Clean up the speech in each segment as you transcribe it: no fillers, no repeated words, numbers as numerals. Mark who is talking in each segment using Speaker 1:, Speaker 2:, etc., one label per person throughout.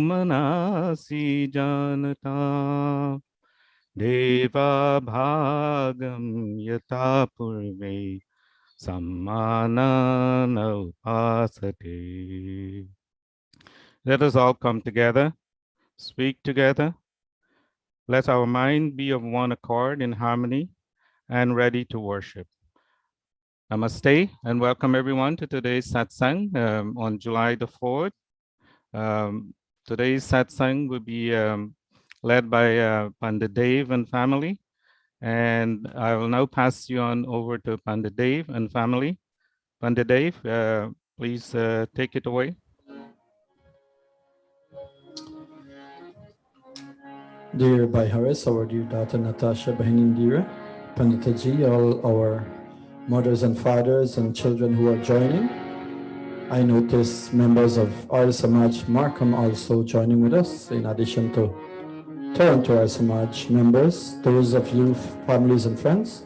Speaker 1: मनासि जानता देवा भागं यथा पूर्वे सम्मानन upasate. Let us all come together, speak together. Let our mind be of one accord in harmony and ready to worship. Namaste and welcome everyone to today's satsang on July the 4th. Today's satsang will be led by Pandit Dev and family. And I will now pass you on over to Pandit Dev and family. Pandit Dev, please take it away.
Speaker 2: Dear Bhai Haris, our dear daughter Natasha Bahinindira, Panditaji, all our mothers and fathers and children who are joining. I notice members of Arya Samaj Markham also joining with us, in addition to Toronto Arya Samaj members, those of you, families and friends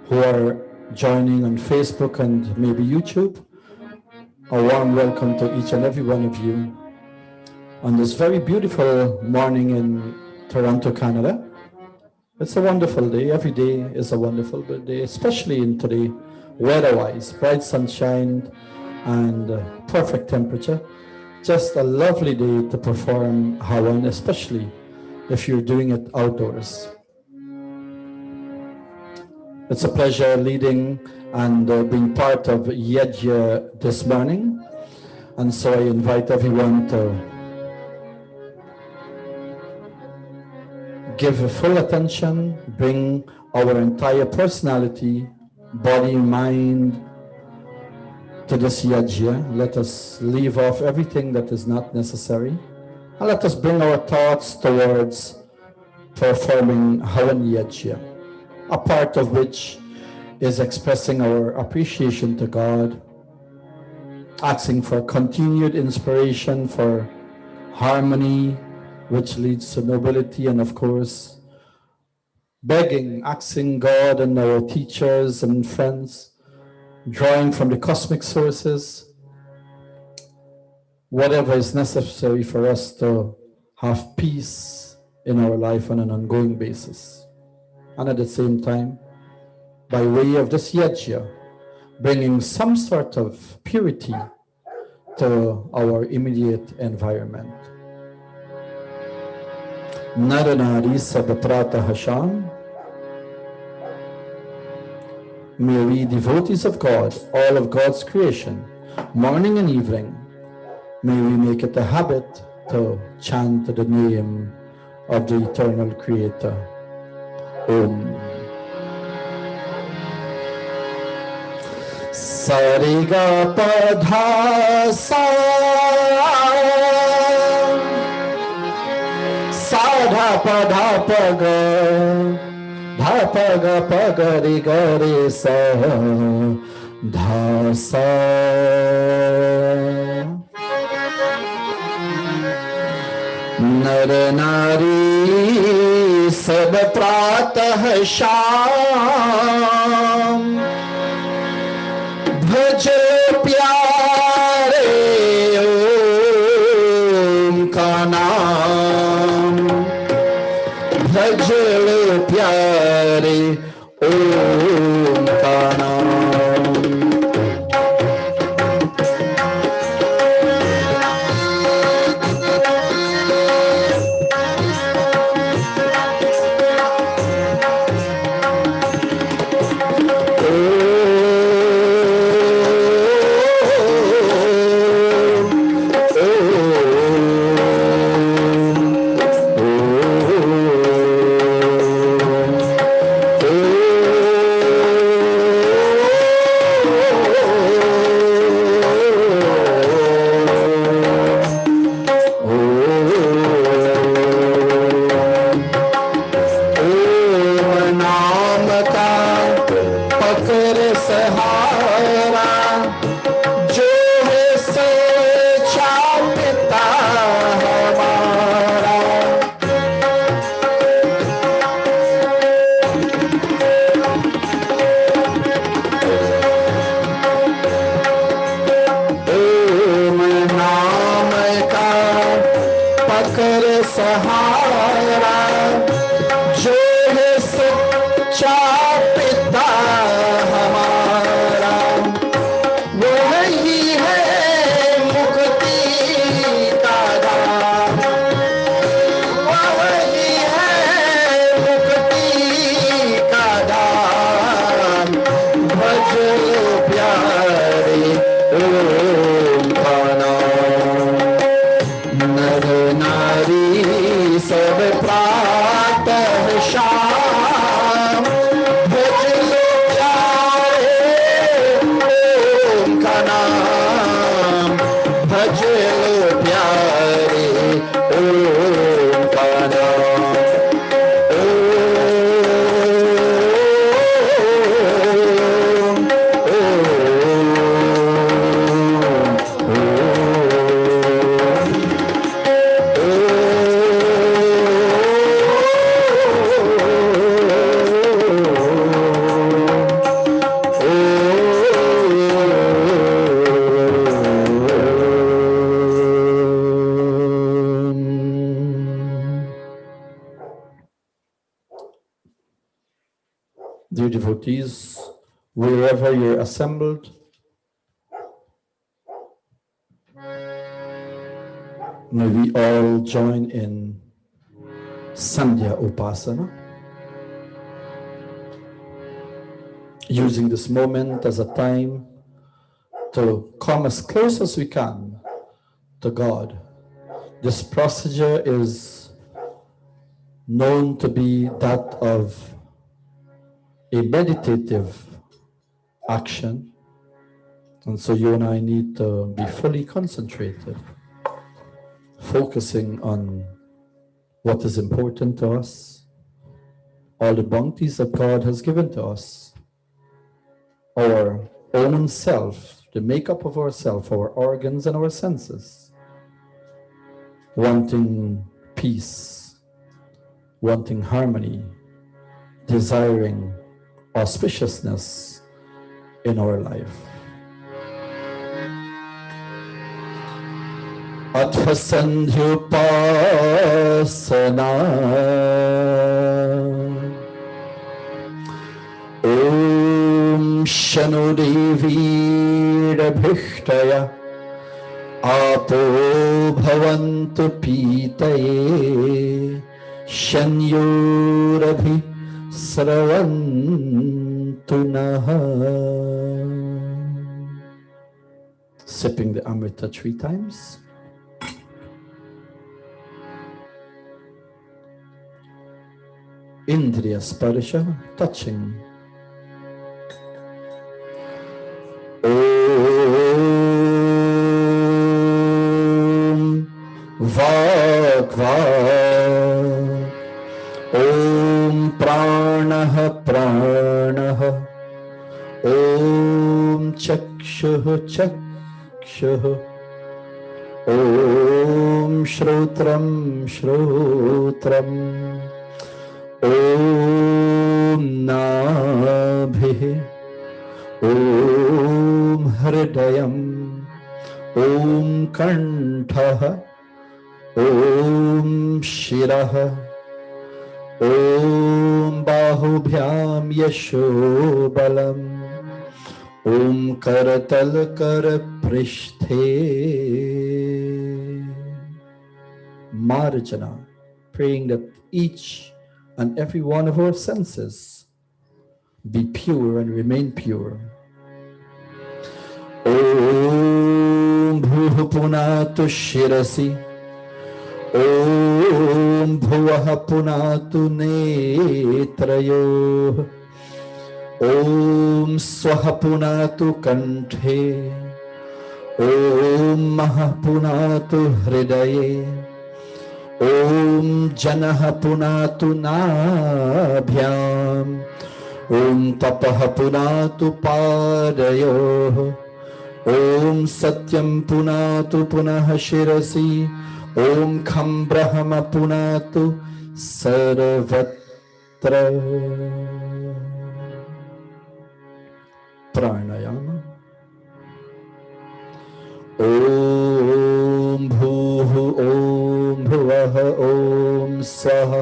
Speaker 2: who are joining on Facebook and maybe YouTube. A warm welcome to each and every one of you on this very beautiful morning in Toronto, Canada. It's a wonderful day. Every day is a wonderful day, especially in today, weather-wise, bright sunshine and perfect temperature. Just a lovely day to perform Hawan, especially if you're doing it outdoors. It's a pleasure leading and being part of Yajna this morning. And so I invite everyone to give full attention, bring our entire personality, body, mind to this yajna. Let us leave off everything that is not necessary. And let us bring our thoughts towards performing Havan Yajna, a part of which is expressing our appreciation to God, asking for continued inspiration, for harmony, which leads to nobility, and of course, begging, asking God and our teachers and friends, drawing from the cosmic sources, whatever is necessary for us to have peace in our life on an ongoing basis. And at the same time, by way of this yajna, bringing some sort of purity to our immediate environment. Naranari Sabaprata Hasham. May we, devotees of God, all of God's creation, morning and evening, may we make it a habit to chant the name of the eternal Creator. Om. Sariga Padha Sa Sadha Padha Paga Dha Paga Paga Ri Ga Re Sa Dha Sa Nar Nari Sab Pratah Sham Bhaj Pyare Om Ka Naam Bhaj Pyare Om Ka Naam. Oh पकड़ सहारा जो है सच्चा पिता हमारा, वही है मुक्ति का दान, वही है मुक्ति का दान। भज प्यारे ओम का नाम, नर नारी सब प्रातः शाम, भज लो प्यारे ओम का नाम, भज लो प्यारे ओम का नाम। Dear devotees, wherever you're assembled, may we all join in Sandhya Upasana, using this moment as a time to come as close as we can to God. This procedure is known to be that of a meditative action, and so you and I need to be fully concentrated, focusing on what is important to us, all the bounties that God has given to us, our own self, the makeup of ourself, our organs and our senses, wanting peace, wanting harmony, desiring auspiciousness in our life. Atha Sandhyupasana Om Shanu Devirabhishtaya Apo Bhavantu Pitaye Shanyurabhi Sravantu Naha. Sipping the Amrita 3 times. Indriya Sparsha, touching. Om Vak Vak Om Pranaha Pranaha Om Chakshuh Chakshuh Om Shrotram Shrotram Om Nabhi Om Hridayam Om Kantha Om Shirah Om Bahubhyam Yashobalam Om Karatal Kar Prishthe. Marjana, praying that each and every one of our senses be pure and remain pure. Om Bhuh Punatu Shirasi Om Bhuvaha Punatu Netrayo Om Swaha Punatu Kanthe Om Maha Punatu Hridaye Om Janaha Punatu Nabhyam Om Tapaha Punatu Padayo Om Satyam Punatu Punaha Shirasi Om Kham Brahma Punatu Sarvatra. Pranayama. Om Bhuh Om भुवः ॐ स्वः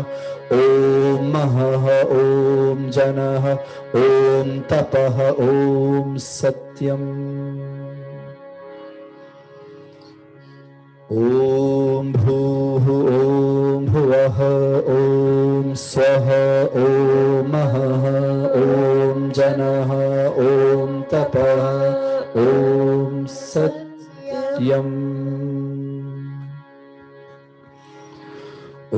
Speaker 2: ॐ महः ॐ जनः ॐ तपः ॐ सत्यम् ॐ भूः ॐ भुवः ॐ स्वः ॐ महः ॐ जनः ॐ तपः ॐ सत्यम् ॐ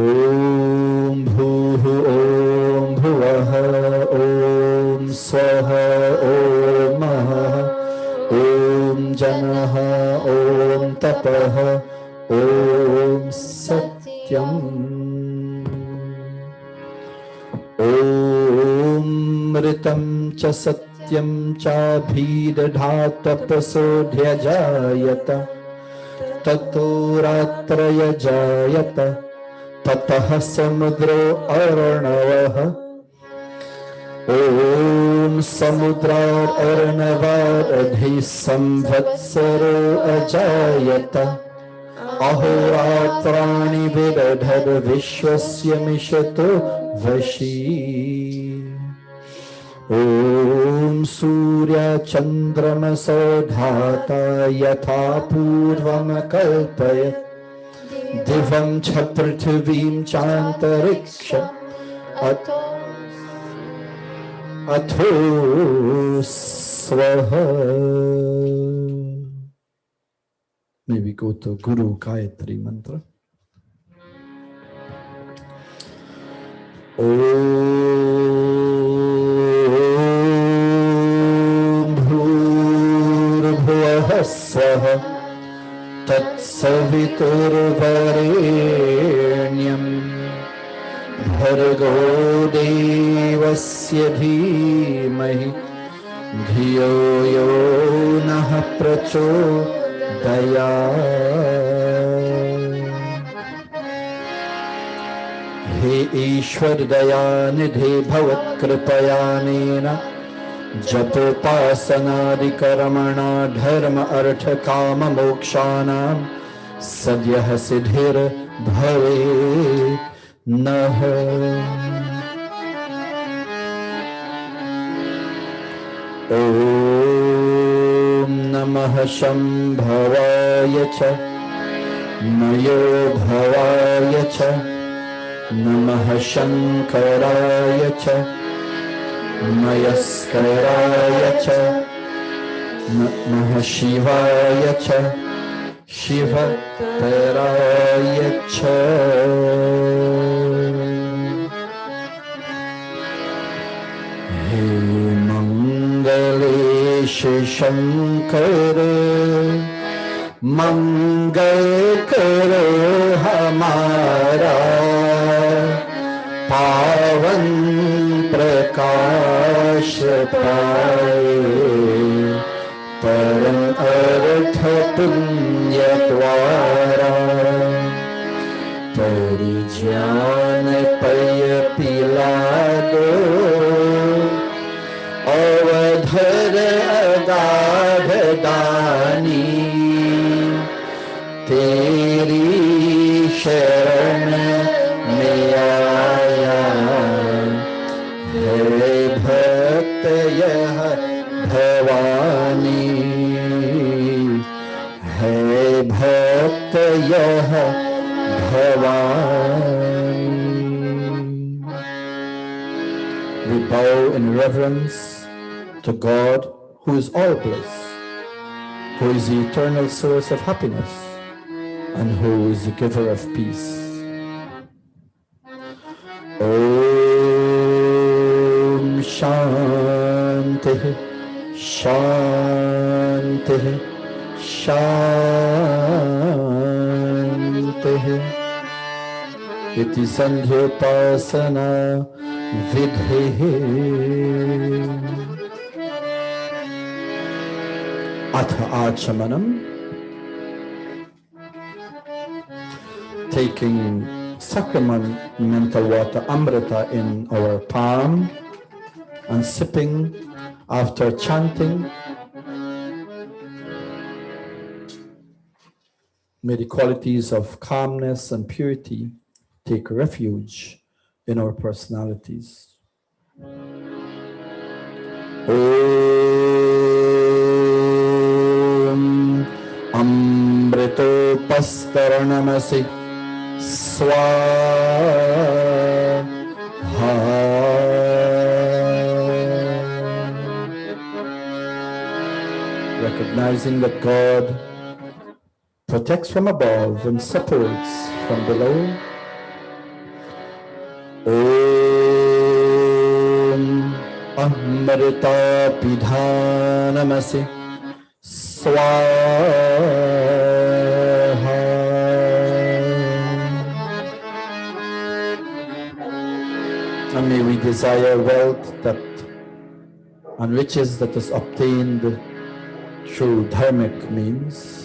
Speaker 2: भूः ॐ भुवः ॐ स्वः ॐ महः ॐ जनः ॐ तपः ॐ सत्यम् ॐ मृतं च सत्यं चाभिदधातपसोऽध्यजायत ततो रात्रयजायत ततः समुद्रो अर्णवः ॐ समुद्रार्णवादधिः संवत्सरो अजायत अहोरात्राणि विदधद्विश्वस्य मिषतो वशी ॐ सूर्यचन्द्रमसो धाता यथा पूर्वं कल्पयत् दिवं च पृथिवीं चान्तरिक्षम् अथो स्वः. May we go to Guru Gayatri Mantra. Om Bhurbhuvah Swaha Tatsaviturvarenyam Bhargo Devasya Dhimahi Dhiyo Yo Nah Prachodayat. हे ईश्वर दयानिधे भवत्कृपयानेन जपोपासनादिकर्मणा धर्म अर्थ काम मोक्षाणां सद्यः सिद्धिर्भवे नः. ॐ नमः शम्भवाय च नयो भवाय च नमः शंकराय च मयस्कराय च नमः शिवाय च शिवतराय च. हे मंगलेश शंकर मंगल करो हमारा पावन प्रकाश पाए परम अर्थ पुण्य द्वारा परिज्ञान पय पिला दो अवधर अगाध दानी तेरी शरण में आया है भक्त यह भवानी है भक्त यह Bhavani. We bow in reverence to God who is all bliss, who is the eternal source of happiness and who is the giver of peace. Om Shanti Shanti Shanti. Iti Sandhyopasana Vidhi. Atha Achamanam. Taking sacramental water amrita in our palm and sipping after chanting May the qualities of calmness and purity take refuge in our personalities. Om Amritopastaranamasi Swaha. Recognizing that God protects from above and separates from below. Om Amrita Pidhanamasi Swaha. And may we desire wealth that and riches that is obtained through dharmic means.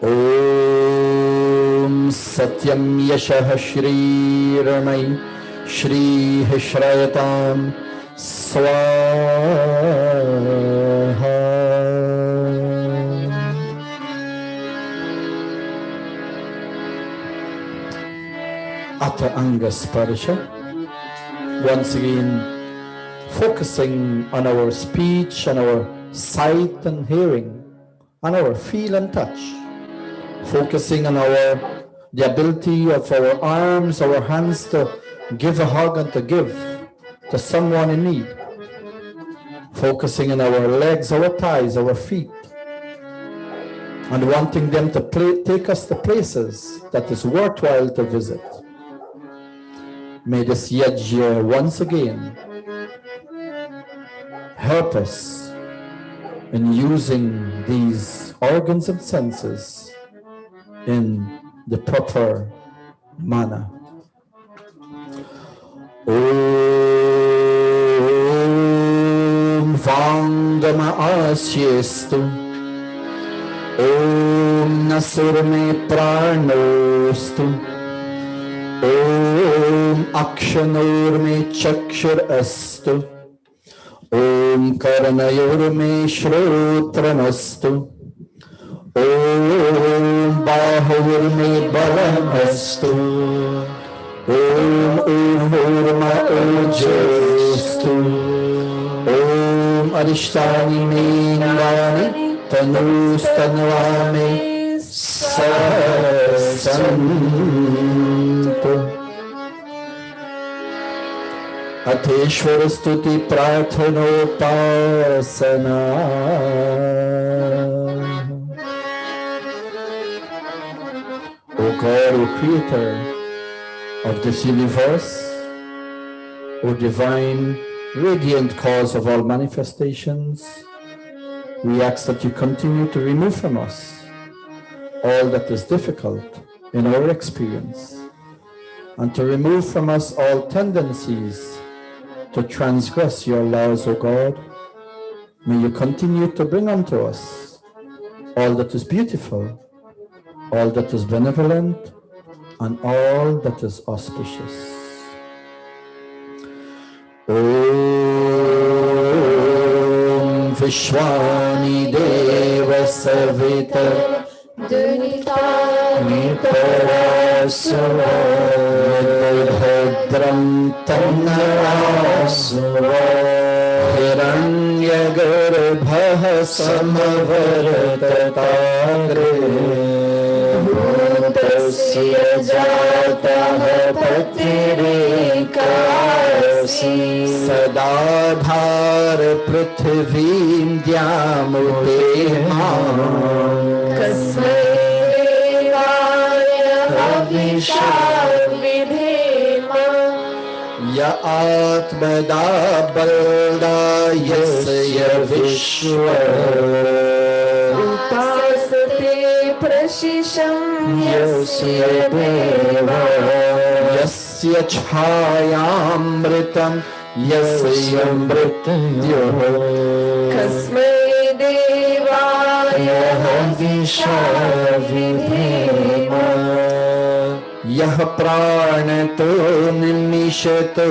Speaker 2: Om Satyam Yashaha Shri Ramai Shri Hishrayatam Swaha. Ata Anga Sparsha. Once again, focusing on our speech, on our sight and hearing, on our feel and touch, focusing on the ability of our arms, our hands to give a hug and to give to someone in need, focusing on our legs, our thighs, our feet, and wanting them to take us to places that is worthwhile to visit. May this yajna once again help us in using these organs and senses in the proper manner. Om Vangama Asyestu Om Nasurme Pranostu Om Akshanurme Chakshar Astu Om Karanayurme Shrotramastu Om Bahurme Balamastu Om Urma Ojastu Om Arishtani Mingani Tanustanvame Sasantu Ateshwar Stuti Prarthanopasana. O God, O Creator of this universe, O divine, radiant cause of all manifestations, we ask that you continue to remove from us all that is difficult in our experience, and to remove from us all tendencies to transgress your laws, O God. May you continue to bring unto us all that is beautiful, all that is benevolent, and all that is auspicious. Om Vishwani Deva Savita Dunitani Parasura Bhadram Tanarasura Hiranya Garbha Samavartatagre Bhutasya Jatah Patirikasi Sadadhar Prithvim Dyamute Kasmai Devaya Avishavidhema Ya Atmada Balda Yasya Vishwa Upasate Prashisham Yasya Deva Yasya Chhayamritam Yasya Mrityo Kasmai Devaya Avishavidhema Yah Pranato Nimishato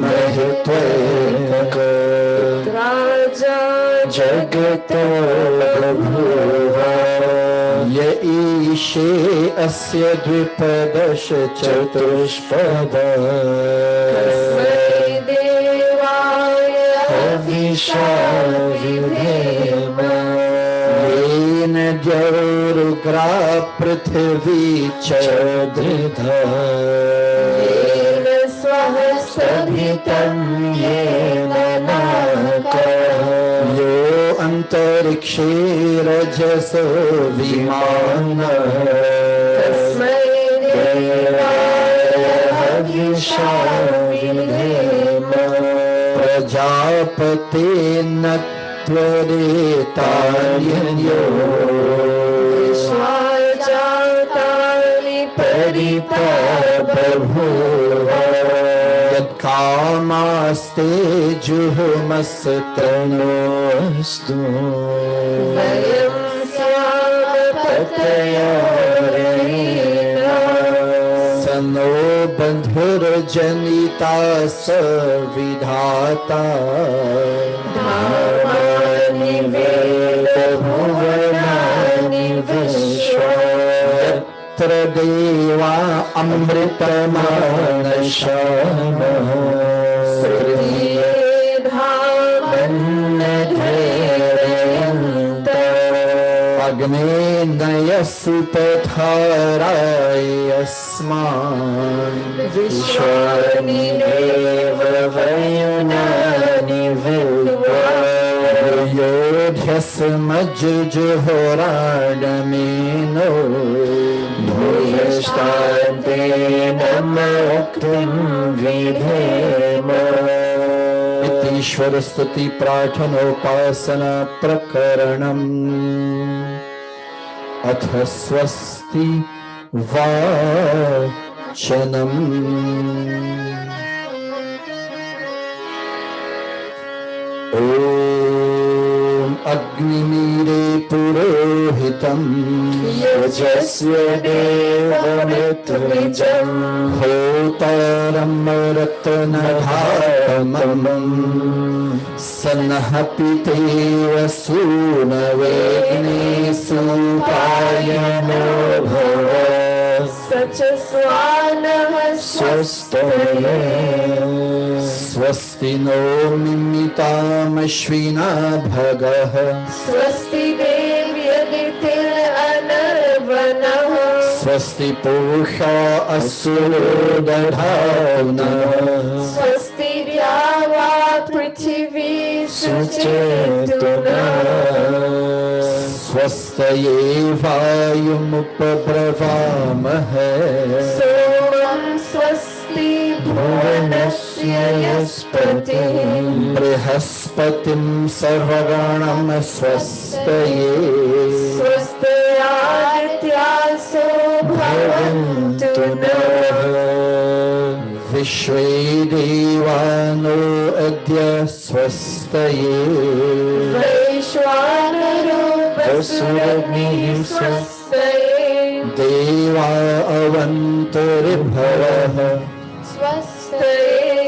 Speaker 2: Mahitva Raja Jagato Prabhuva य ईशे अस्य द्विपदश चतुष्पद
Speaker 3: तस्मै देवाय हविषा विधेम
Speaker 2: येन द्यौरुग्रा पृथिवी च दृढा
Speaker 3: येन स्वहस्तभितं येन नाकः
Speaker 2: यो अन्तरिक्षे रजसो विमानः
Speaker 3: तस्मै देवाय हविषा विधेम
Speaker 2: प्रजापतेन त्वरेतान्यो
Speaker 3: विश्वाजातानि परिता बभूव
Speaker 2: यत्कामास्ते जुहुमस्तनोऽस्तु
Speaker 3: वयं स्वामपतयोरेण
Speaker 2: स नो बन्धुर्जनिता स विधाता
Speaker 3: धामानि वेदभुवनानि विश्वा
Speaker 2: यत्र देवा अमृतमानशामः
Speaker 3: श्रुतिये धामन्नधेरयन्त
Speaker 2: अग्ने नयसुपथाराय अस्मान्
Speaker 3: विश्वानि देव वयुनानि विद्वा
Speaker 2: योध्यस्मजुजुहोराडमेनो
Speaker 3: भूयष्टान्तेन मुक्तिं विधेम
Speaker 2: इति ईश्वरस्तुति प्रार्थनोपासना प्रकरणम् अथ स्वस्ति वाचनम् ॐ अग्निमीरे पुरोहितम्
Speaker 3: यजस्व देवमृत्विजम्
Speaker 2: होतारं रत्नधातमम् स नः पितेव सूनवेग्ने सुपायनो भव
Speaker 3: स च स्वानः स्वस्तये
Speaker 2: स्वस्ति नो मिमितामश्विना भगः
Speaker 3: स्वस्ति देव्यदितिरनर्वणः
Speaker 2: स्वस्ति पूषा असुरो दधातुनः
Speaker 3: स्वस्ति द्यावा पृथिवी सुचेतुना
Speaker 2: स्वस्तये वायुमुपब्रवामहे
Speaker 3: सोमं स्वस्ति भुवनस्य यस्पतिः
Speaker 2: बृहस्पतिं सर्वगणं स्वस्तये
Speaker 3: स्वस्तिरादित्यासो भवन्तु नः
Speaker 2: विश्वे देवानो अद्य स्वस्तये
Speaker 3: वैश्वानरो वसुरग्निः स्वस्तये
Speaker 2: देवा अवन्तरिभवः
Speaker 3: स्वस्तये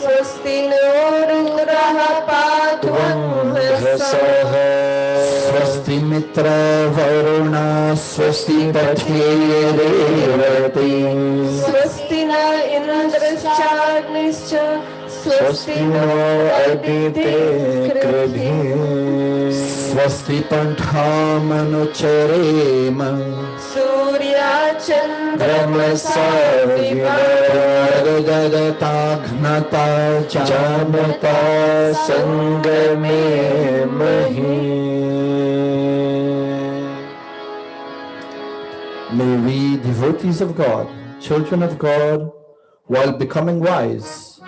Speaker 3: स्वस्ति नो रुद्रः पात्वं हसः
Speaker 2: स्वस्ति मित्रवरुणा स्वस्ति पथेरेवती
Speaker 3: स्वस्ति न इन्द्रश्चाग्निश्च स्वस्ति नो अदिते कृधिः
Speaker 2: स्वस्ति पन्थामनुचरेम
Speaker 3: सूर्याचन्द्रमसा
Speaker 2: ददताघ्नता चामता
Speaker 3: सङ्गमे महि
Speaker 2: May we, devotees of God, children of God, while becoming wise,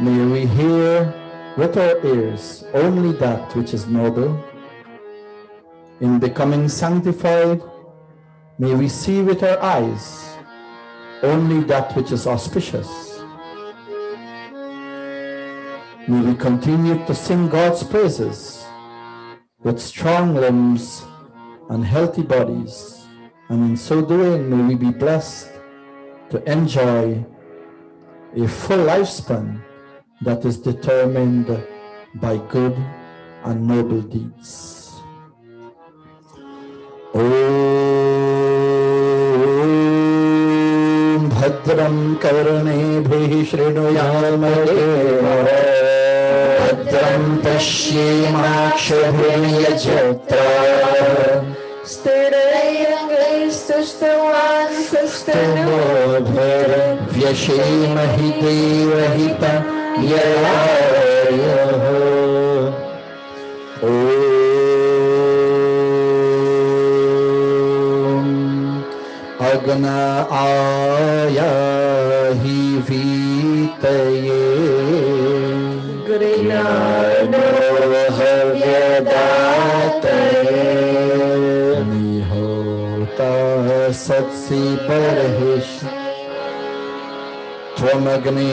Speaker 2: may we hear with our ears only that which is noble. In becoming sanctified, may we see with our eyes only that which is auspicious. May we continue to sing God's praises with strong limbs and healthy bodies. And in so doing, may we be blessed to enjoy a full lifespan that is determined by good and noble deeds. Oh. भद्रं कर्णेभिः शृणुयाम देवा भद्रं पश्येमाक्षभिर्यजत्रा व्यशेमहि देवहितं ययायः ॐ अग्न आयाहि वीतये गृणानो हव्यदातये निहोता सत्सि बर्हिष त्वमग्ने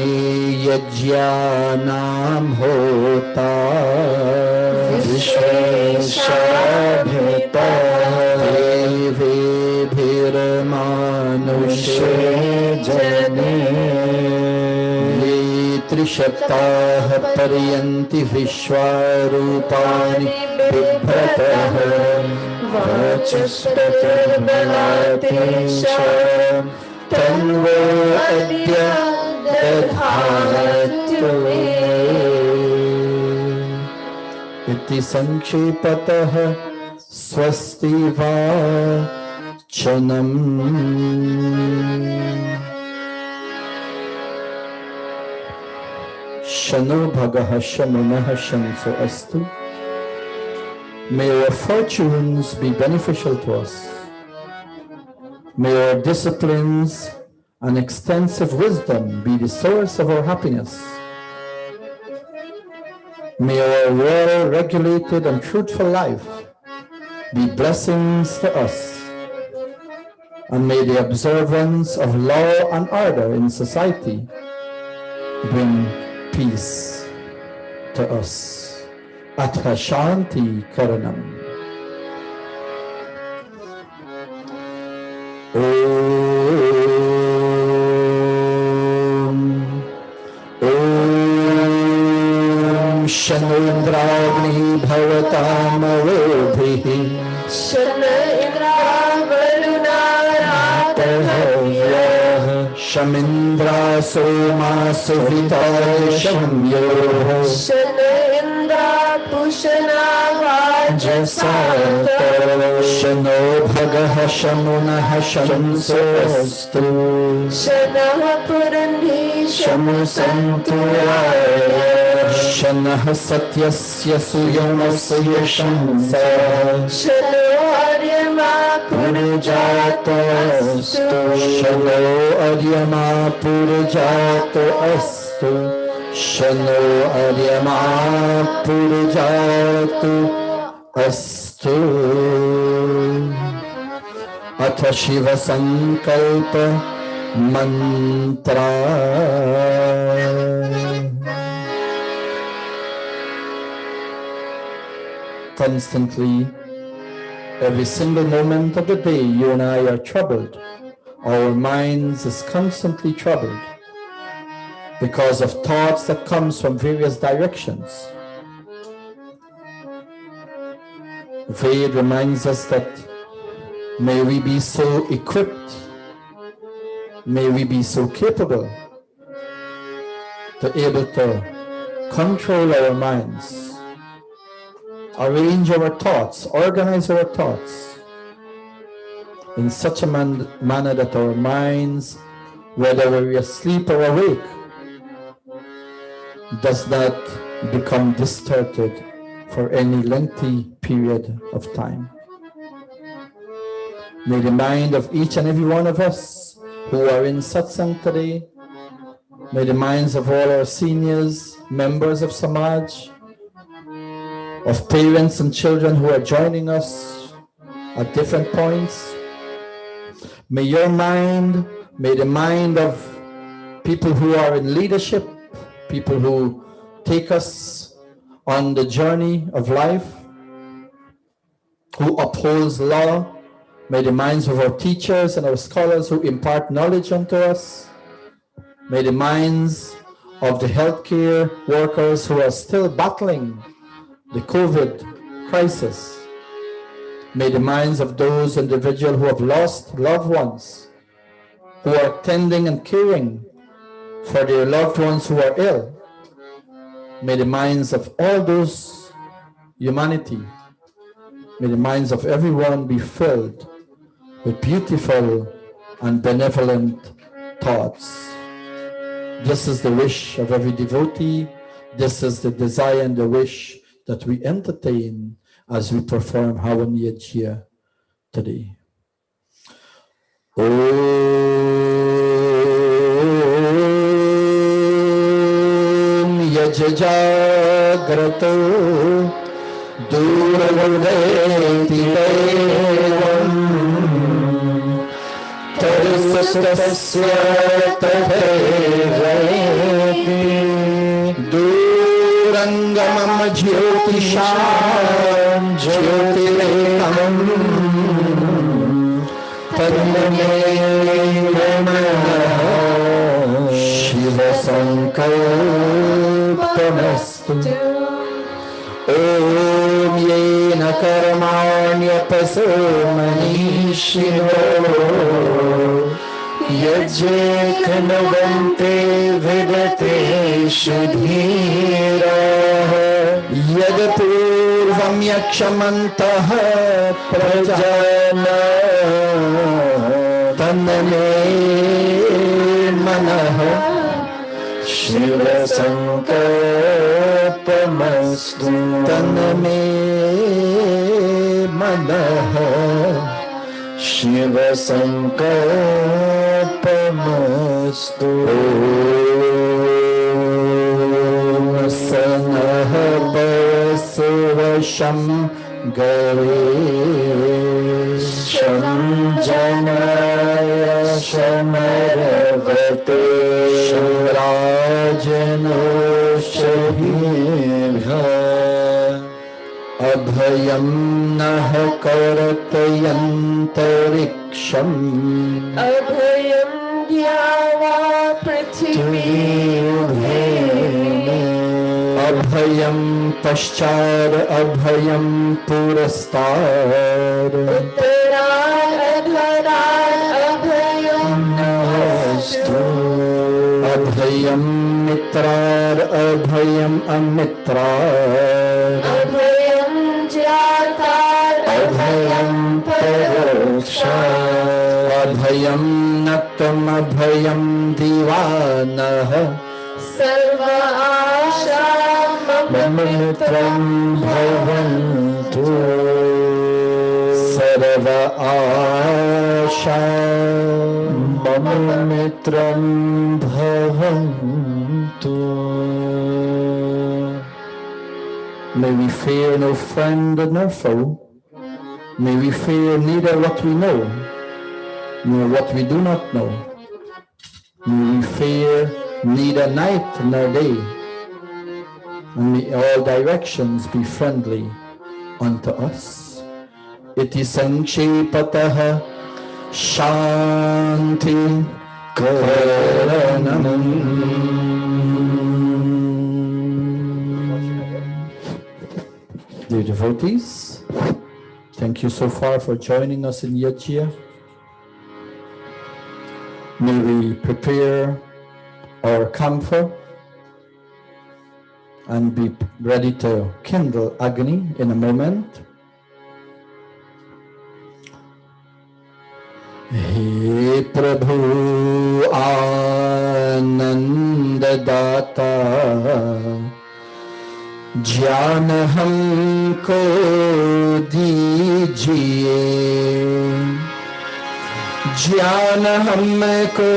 Speaker 2: यज्ञानां होता विश्वेशाभिता देवेभिर्मानुषे जने ये त्रिशक्ताः पर्यन्ति विश्वारूपाणि बिभ्रतः वाचस्पतिर्बलातेषां तन्वो अद्य दधातु मे इति संक्षेपतः स्वस्ति वाचनम् शनो भगः शमुनः शंसो अस्तु. May our fortunes be beneficial to us. May our disciplines and extensive wisdom be the source of our happiness. May our well-regulated and truthful life be blessings to us. And may the observance of law and order in society bring peace to us. Atha Shanti Karanam. Om Shanundragni Bhavatamavobhih Shanundravalunaratavyaः Shamindra Soma Suvitayasham Yoh Shano Bhagah Shamunah Shamso Astu Shanah Purandhi Shamusanturaya Shanah Satyasya Suyamasya Shamsa Shano Aryama Purjato Astu Shano Aryama Purjato Astu Shano Aryama Purjatu Astu. Atha Shiva Sankalpa Mantra. Constantly, every single moment of the day, you and I are troubled. Our minds is constantly troubled because of thoughts that comes from various directions. Ved reminds us that may we be so equipped, may we be so capable to able to control our minds, arrange our thoughts, organize our thoughts in such a manner that our minds, whether we're asleep or awake, does not become distorted for any lengthy period of time. May the mind of each and every one of us who are in Satsang today, may the minds of all our seniors, members of Samaj, of parents and children who are joining us at different points, may your mind, may the mind of people who are in leadership, people who take us on the journey of life, who upholds law, may the minds of our teachers and our scholars who impart knowledge unto us, may the minds of the healthcare workers who are still battling the COVID crisis, may the minds of those individuals who have lost loved ones who are tending and caring for their loved ones who are ill. May the minds of all those humanity, may the minds of everyone be filled with beautiful and benevolent thoughts. This is the wish of every devotee. This is the desire and the wish that we entertain as we perform Havan Yajya today. Om Yajjagrato Durveti Devam Tarastasya Tadeveti Durangamam Jyotisham Jyotilekam Tadname Shiva Sankalpamastu Om Yena Karmanya Paso Manishino Yajekhanavante Vedate Shudhira Yadapurvam Yakshamantaha Prajana Taname Manaha Shiva Sankalpamastu Taname Manaha Shiva Sankalpamastu Sanaha Basavasham Garesham Janaya Shamaravate Sharajano Shabhibha Abhayam Naha Karatyantariksham
Speaker 3: Abhayam Dhyava Prithivibhene
Speaker 2: Abhayam Paschad Abhayam Purastad
Speaker 3: Uttarad Adharad Abhayam Nastu
Speaker 2: Abhayam Mitrad Abhayam Amitrad
Speaker 3: Abhayam Jatad Abhayam Parokshad
Speaker 2: Abhayam Naktam Abhayam Divanah
Speaker 3: Sarva Asha
Speaker 2: Mamitram Bhavantu Sarva Asha Mamitram Bhavantu. May we fear no friend nor foe. May we fear neither what we know nor what we do not know. May we fear neither night nor day. And may all directions be friendly unto us. Iti sanchepataha shanti karanam. Dear devotees, thank you so far for joining us in Yajya. May we prepare our camphor and be ready to kindle Agni in a moment. He Prabhu Ananda Data ज्ञान हमको दीजिए ज्ञान हमको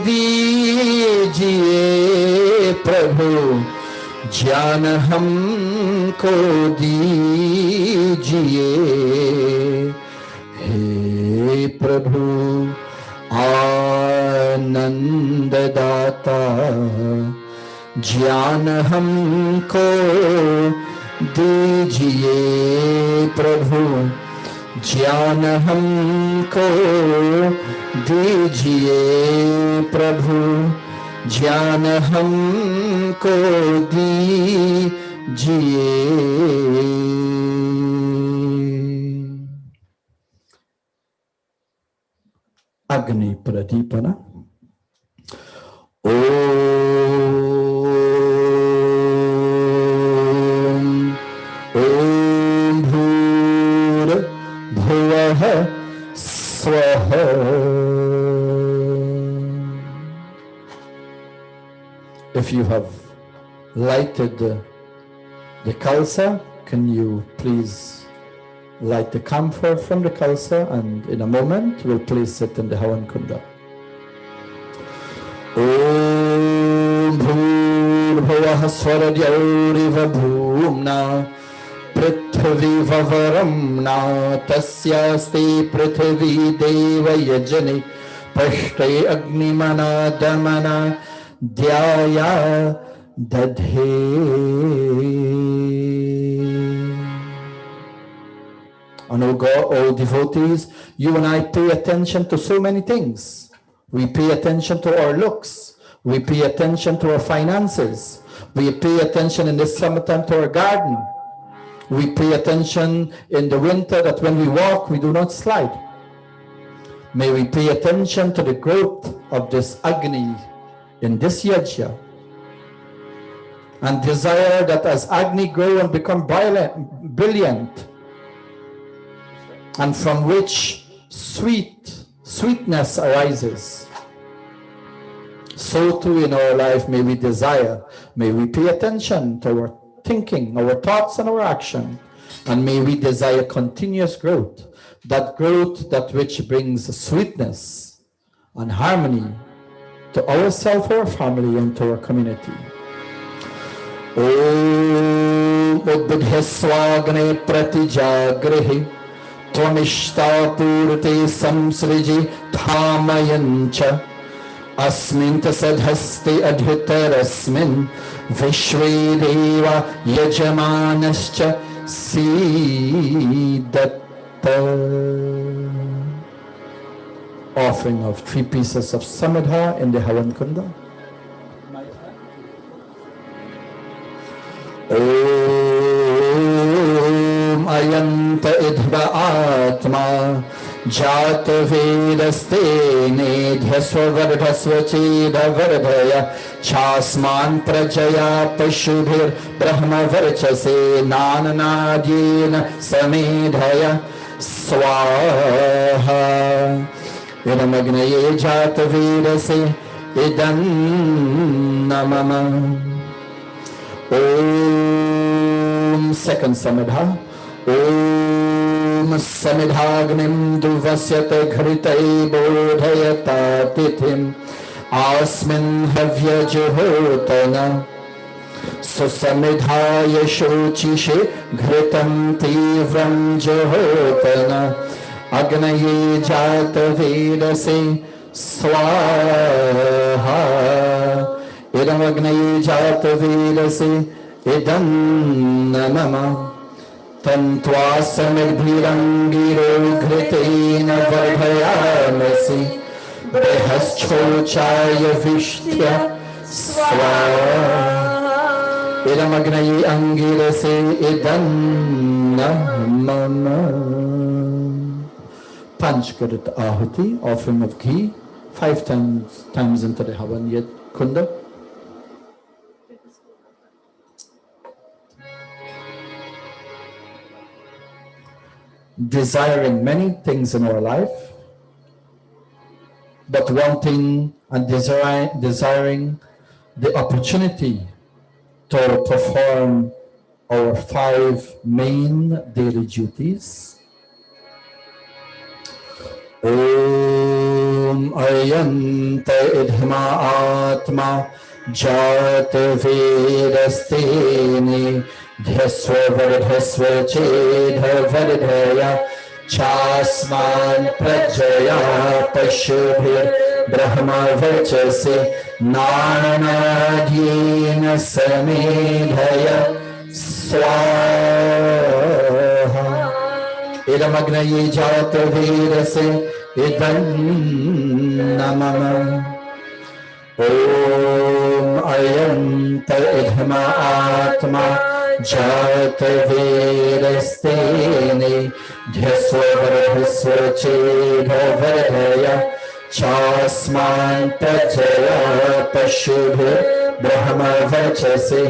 Speaker 2: दीजिए प्रभु ज्ञान हमको दीजिए हे प्रभु आनंद दाता ज्ञान हमको दीजिए प्रभु ज्ञान हमको दीजिए प्रभु ज्ञान हमको दीजिए अग्नि प्रदीपना Om Bhur Bhuvah Swaha. If you have lighted the Kalsa, can you please light the camphor from the Kalsa, and in a moment we'll place it in the Havan Kunda. Om Bhur Bhuvah Swaradyauriva Bhumna Prithvi Vavaramna Tasyaste Prithvi Deva Yajani Pashte Agnimana Damana Dhyaya Dadhe. And oh God, all devotees, you and I pay attention to so many things. We pay attention to our looks. We pay attention to our finances. We pay attention in the summertime to our garden. We pay attention in the winter that when we walk, we do not slide. May we pay attention to the growth of this Agni in this yajna, and desire that as Agni grow and become brilliant, and from which sweetness arises, so too in our life may we desire, may we pay attention to our thinking, our thoughts and our action, and may we desire continuous growth, that which brings sweetness and harmony to ourselves, our family, and to our community. Om Uddhya Swagne Pratijagrihi Tvamishta Purte Samsriji Thamayancha Asminta Sadhaste Adhitarasmin Vishwe Deva Yajamanascha Siddhatta. Offering of 3 pieces of samadha in the Havan Kunda. Om Ayanta Idhva Atma Jata Vedaste Nedhya Svavardha Svacheda Vardhaya Chasman Prajaya Pashubhir Brahma Varchase Nananadyena Samedhaya Swaha. Idamagnaye Jata Vedase Idam Namama. Om second samadha. Om samidhagnim duvasyate ghritae bodhayata tithim asmin havya juhotana susamidhaya shuchishe ghritam tivram juhotana agnaye jata vedase swaha. Idam agnaye jata vedase idam namama. Tantva samidbhirangiro ghritena vardhayamasi behaschochaya vishtya swaha. Idam agnaye angirase idam namama. Panchkarit ahuti, offering of ghee, 5 times into the Havan Kunda. Desiring many things in our life, but wanting and desiring the opportunity to perform our 5 main daily duties. Om Ayanta Idhma Atma Jata Vedasteni Dhesva Vardhasva Chedha Vardhaya Chasman Prajaya Pashubhir Brahma Varchase Nananadyena Samedhaya Swaha. Idam agnaye jata vedase idam namama. Om ayanta idhma atma jata vedastene dhasva vardhasva chedha vardhaya चास्मान् प्रजया पशुभिर्ब्रह्मवर्चसे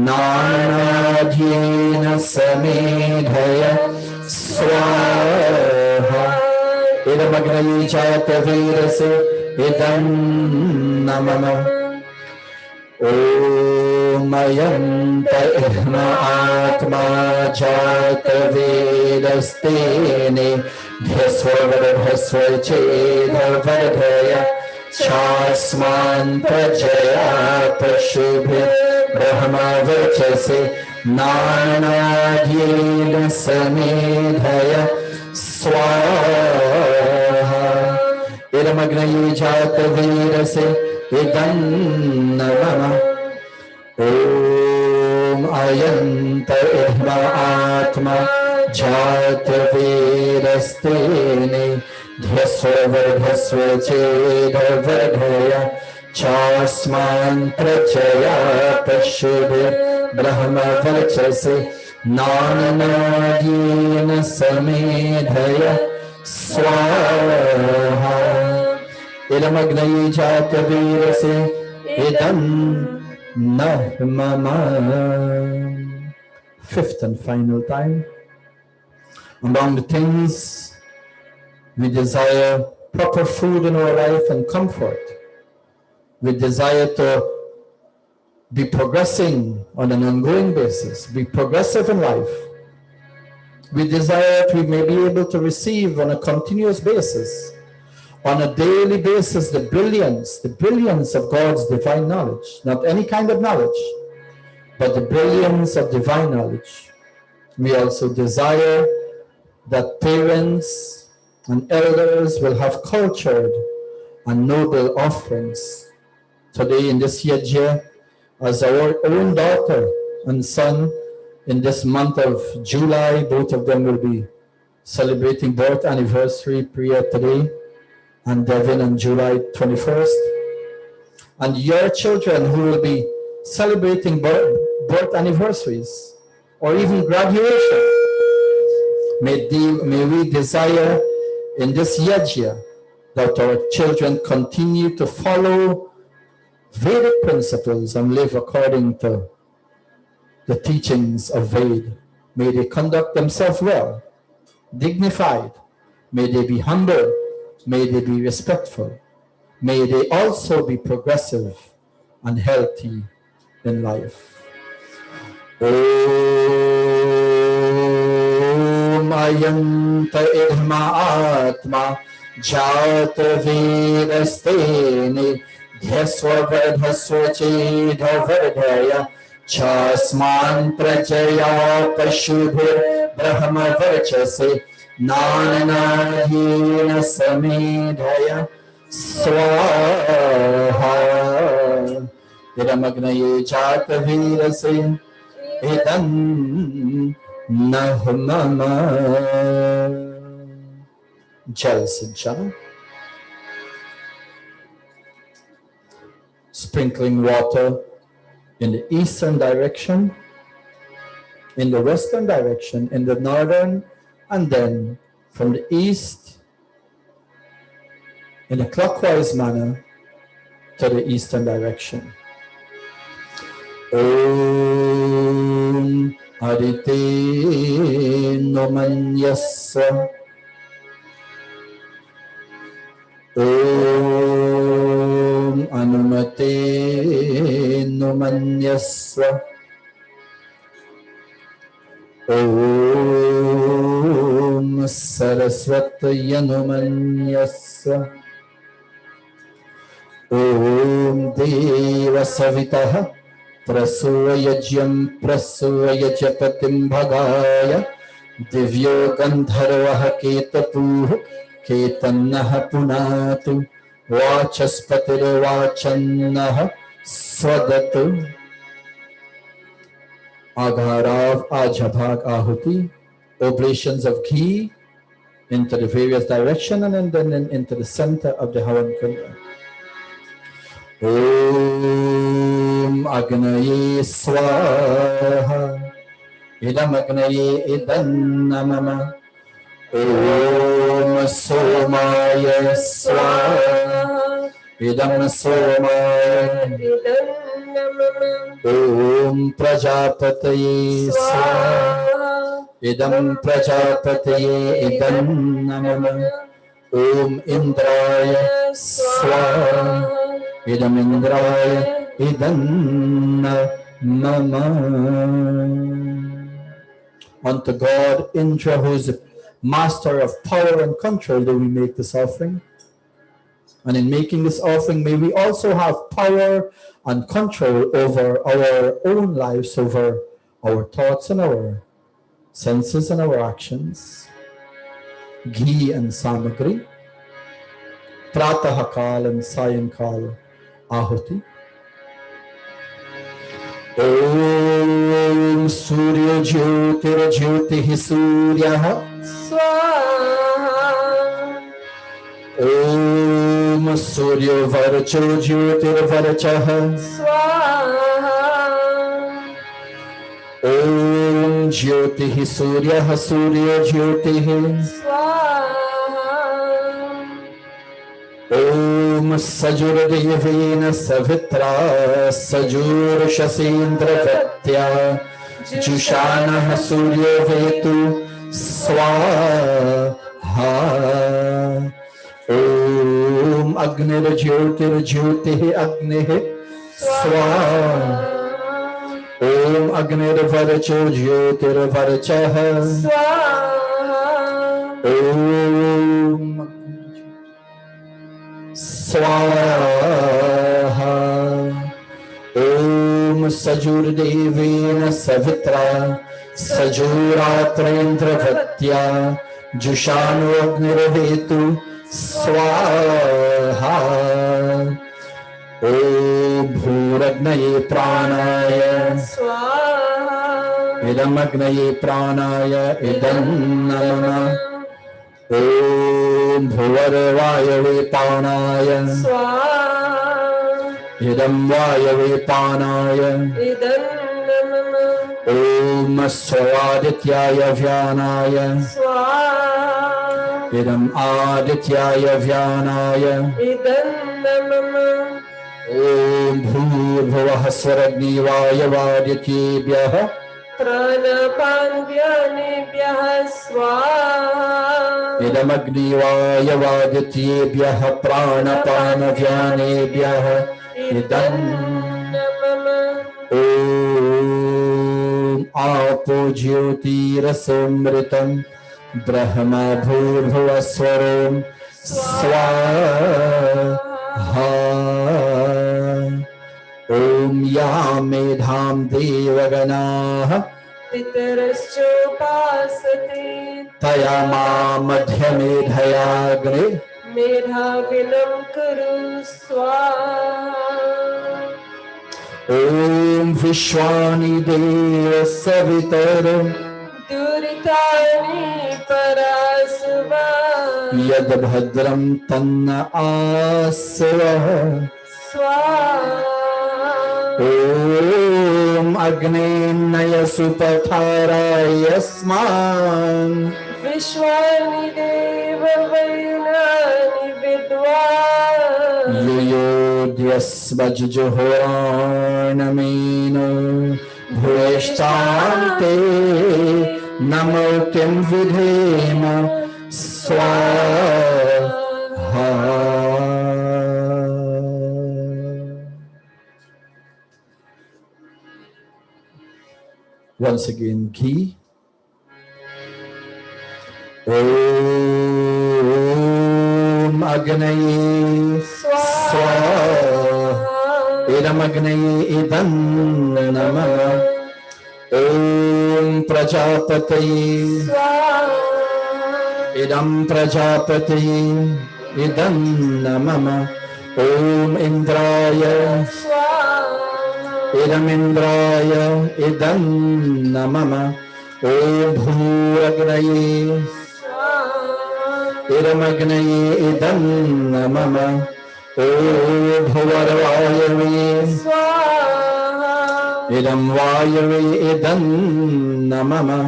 Speaker 2: नानाद्येन समेधय स्वाहा इदमग्नये जातवीरसे इदं नमः ओमयं तैर्न आत्मा जातवेदस्तेने ध्यस्ववर्धस्व चेदवर्धय चास्मान् प्रजया पशुभिर्ब्रह्मवर्चसे नानाद्येन समेधय स्वाहा इदमग्नये जातवीरसे इदं नमः ॐ अयन्त इह आत्मा जातवेदस्तेने ध्यस्ववर्धस्व चेदवर्धय चास्मान् प्रजया पशुभिर्ब्रह्मवर्चसे नानाद्येन समेधय स्वाहा इदमग्नये जातवीरसे इदं नमः. Fifth and final time. Among the things we desire proper food in our life and comfort. We desire to be progressing on an ongoing basis, be progressive in life. We desire that we may be able to receive on a continuous basis, on a daily basis, the brilliance of God's divine knowledge. Not any kind of knowledge, but the brilliance of divine knowledge. We also desire that parents and elders will have cultured and noble offerings. Today in this year, as our own daughter and son, in this month of July, both of them will be celebrating birth anniversary, Priya today, and Devin on July 21st. And your children who will be celebrating birth anniversaries or even graduation, may we desire in this yajna that our children continue to follow Vedic principles and live according to the teachings of Veda. May they conduct themselves well, dignified. May they be humble. May they be respectful. May they also be progressive and healthy in life. Om ayanta idhma atma jata vedastene dhyasva vardhasva chedha vardhaya chasman prajaya pashubhir brahma varchase नानाधीन समेधय स्वाहा इदमग्नये जातवीरसे इदं नमः. Jal Sinchana, sprinkling water in the eastern direction, in the western direction, in the northern, and then from the east in a clockwise manner to the eastern direction. Om Adite Nomanyasya Om Anumate Nomanyasya Om Saraswati Yanumanyasya Om Deva Savitaha Prasuyajyam Prasuyajyapatim Bhagaya Divyo Gandharvaha Ketapuh Ketannaha Punatu Vachaspatir Vachannaha Swadatu. Agharav Ajabhag Ahuti, oblations of ghee into the various directions and then into the center of the Havan Kunda. Om Agnaye Swaha, Idam Agnaye Idam Namama, Om Somaya Swaha, idam somaya
Speaker 3: idam namama
Speaker 2: Om Prajapataye Swaha idam Prajapataye idam namah Om Indraya Swaha idam Indraya idam namah. Unto God, Indra, who is the master of power and control, do we make this offering. And in making this offering, may we also have power and control over our own lives, over our thoughts and our senses and our actions. Ghee and samagri, pratahakal and sayankal ahuti. Om Surya Jyotir Jyotihi Suryaha
Speaker 3: Swaha
Speaker 2: Om Surya Varcho Jyotir Varchaha
Speaker 3: Swaha
Speaker 2: Om Jyotihi Suryaha Surya Jyotihi
Speaker 3: Swaha
Speaker 2: Om Sajur Devena Savitra Sajur Shasindra Vatya Jushana Surya Vetu Swaha Om Agnir Jyotir Jyotihi Agnihi Swaha Om Agnir Varcho Jyotir Varchaha
Speaker 3: Swaha
Speaker 2: Om Swaha Om Sajur Devena Savitra Sajuratrendra Vatya Jushanu Agniravetu Swaha Om Bhuragnaye Pranaya
Speaker 3: Swaha
Speaker 2: Idam Agnaye Pranaya Idam Namah Om Bhuvarvayave Panaya
Speaker 3: Swaha
Speaker 2: Idam Vayave Panaya
Speaker 3: idam namama
Speaker 2: Om Swadityaya Vyanaya
Speaker 3: Swaha
Speaker 2: Idam Adityaya Vyanaya
Speaker 3: idam namama
Speaker 2: Om Bhurvuvah Swaragni Vayavadityebhyah
Speaker 3: Pranapanvyanebhyah Swaha
Speaker 2: Idam Agni Vayavadityebhyah Pranapanavyanebhyah Idam
Speaker 3: namama
Speaker 2: Om Apo Jyotirasomritam Brahma Bhurvuvaswaram Swaha Om Yamedham Devaganaha
Speaker 3: Pitaraschopasate
Speaker 2: Tayama Madhyamedhayagre
Speaker 3: Medhavinam Kuru Swaha
Speaker 2: Om Vishwani Deva Savitaram
Speaker 3: Duritani Parasva
Speaker 2: Yad Bhadram Tanna Asava
Speaker 3: Swaha
Speaker 2: Om Agni Naya Supathara Yasman
Speaker 3: Vishwani Deva Vainani Vidwan
Speaker 2: Yoyodyas Vajjohoranamino Bhuveshtante Namokyam Vidhema Swaha Once again, ghee. Om Agnaye Swaha Idam Agnaye Idam Namah Om Prajapataye
Speaker 3: Swaha
Speaker 2: Idam Prajapataye Idam Namah Om Indraya
Speaker 3: Swaha
Speaker 2: Idam Indraya Idam Namah Om Bhuragnaye Idam Agnaye Idam Namah Om Bhuvarvayave
Speaker 3: Swaha
Speaker 2: Idam Vayave Idam Namah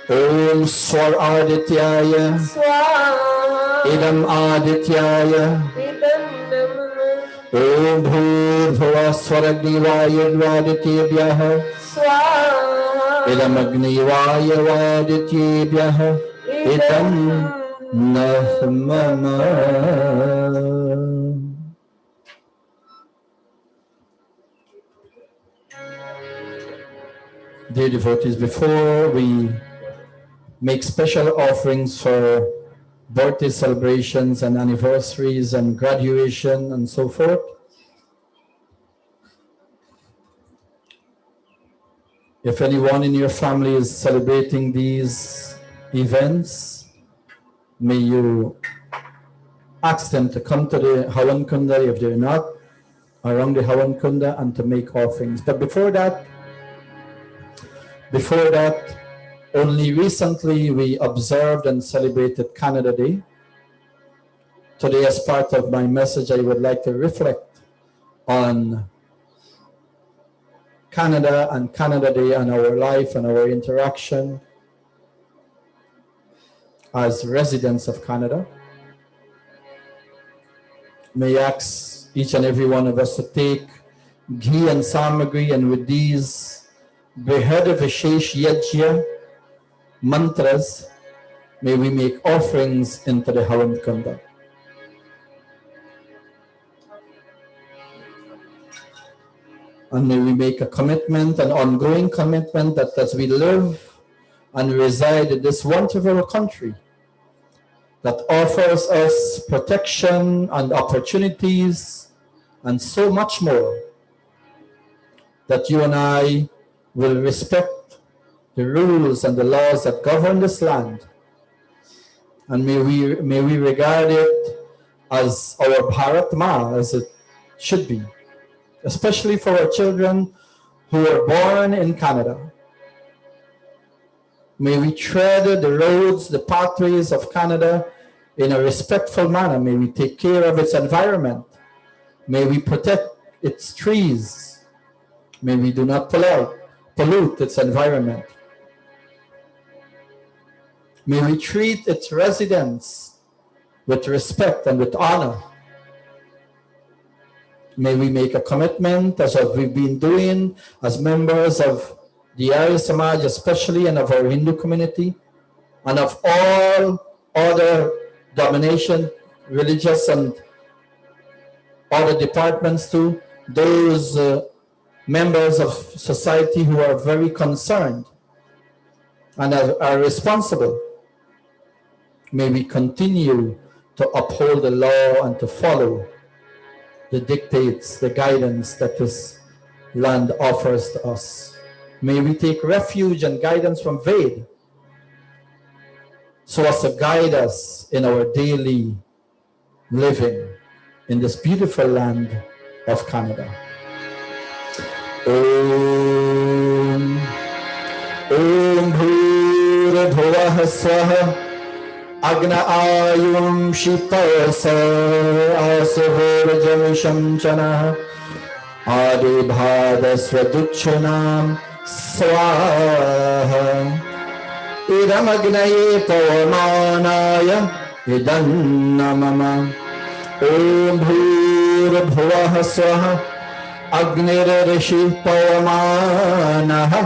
Speaker 2: Om Swaradityaya
Speaker 3: Swaha
Speaker 2: Idam Adityaya
Speaker 3: idam namama
Speaker 2: ॐ भूर्भुवः स्वरग्निवायुर्वादितेभ्यः
Speaker 3: स्वाहा
Speaker 2: इदमग्निवायुर्वादितेभ्यः इदं नः मम. Dear devotees, before we make special offerings for birthday celebrations and anniversaries and graduation and so forth, if anyone in your family is celebrating these events, may you ask them to come to the Havan Kunda if they're not around the Havan Kunda and to make offerings. But before that, only recently we observed and celebrated Canada Day. Today, as part of my message, I would like to reflect on Canada and Canada Day and our life and our interaction as residents of Canada. May I ask each and every one of us to take ghee and samagri, and with these Brihada Vishesh Yajya mantras, may we make offerings into the Havan Kunda. And may we make a commitment, an ongoing commitment, that as we live and reside in this wonderful country that offers us protection and opportunities and so much more, that you and I will respect the rules and the laws that govern this land. And may we regard it as our Bharat Ma, as it should be, especially for our children who are born in Canada. May we tread the roads, the pathways of Canada in a respectful manner. May we take care of its environment. May we protect its trees. May we do not pollute its environment. May we treat its residents with respect and with honor. May we make a commitment, as we've been doing as members of the Arya Samaj especially, and of our Hindu community, and of all other domination, religious and other departments too, those members of society who are very concerned and are responsible. May we continue to uphold the law and to follow the dictates, the guidance that this land offers to us. May we take refuge and guidance from Ved, so as to guide us in our daily living in this beautiful land of Canada. Om Bhurabhuvah Swaha Agna Ayum Shipasa Asavarjam Shamchana Adi Bhada Swaduchanam Swaha Idam Agnaye Pawamanaya Idannamama Om Bhurabhuvah Swaha Agnir Rishi Pawamanaha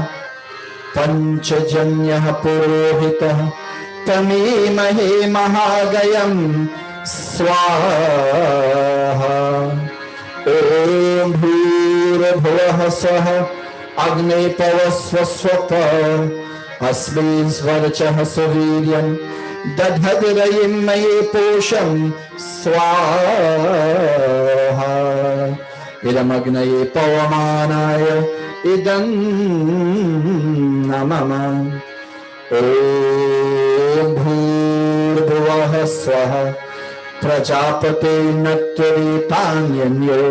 Speaker 2: Panchajanyah Purohitah Tamimahe Mahagayam Swaha Om Bhurabhuvah Swaha Agni Pavasvaswata Asmin Svarachah Suviryam Dadhadirayim Maye Posham Swaha Idam Agnaye Pawamanaya Idam Namama Om Bhurabhuvah Swaha Prajapate Nattari Panyanyo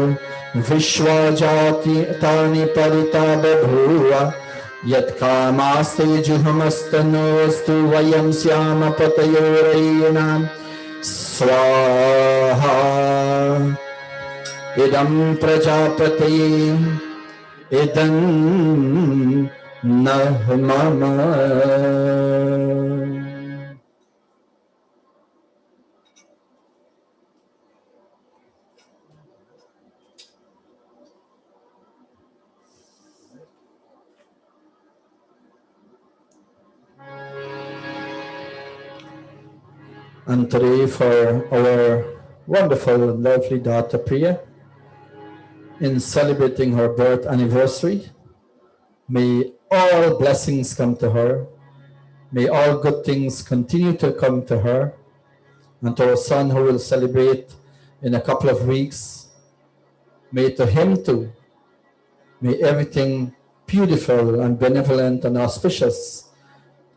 Speaker 2: Vishwajati Tani Parita Babhuva Yat Kamaste Juhamastanostu Vayam Syama Patayorayanam Swaha Idam Prajapate Idam Nahmama. And today for our wonderful and lovely daughter Priya, in celebrating her birth anniversary, may all blessings come to her. May all good things continue to come to her. And to our son who will celebrate in a couple of weeks, may to him too, may everything beautiful and benevolent and auspicious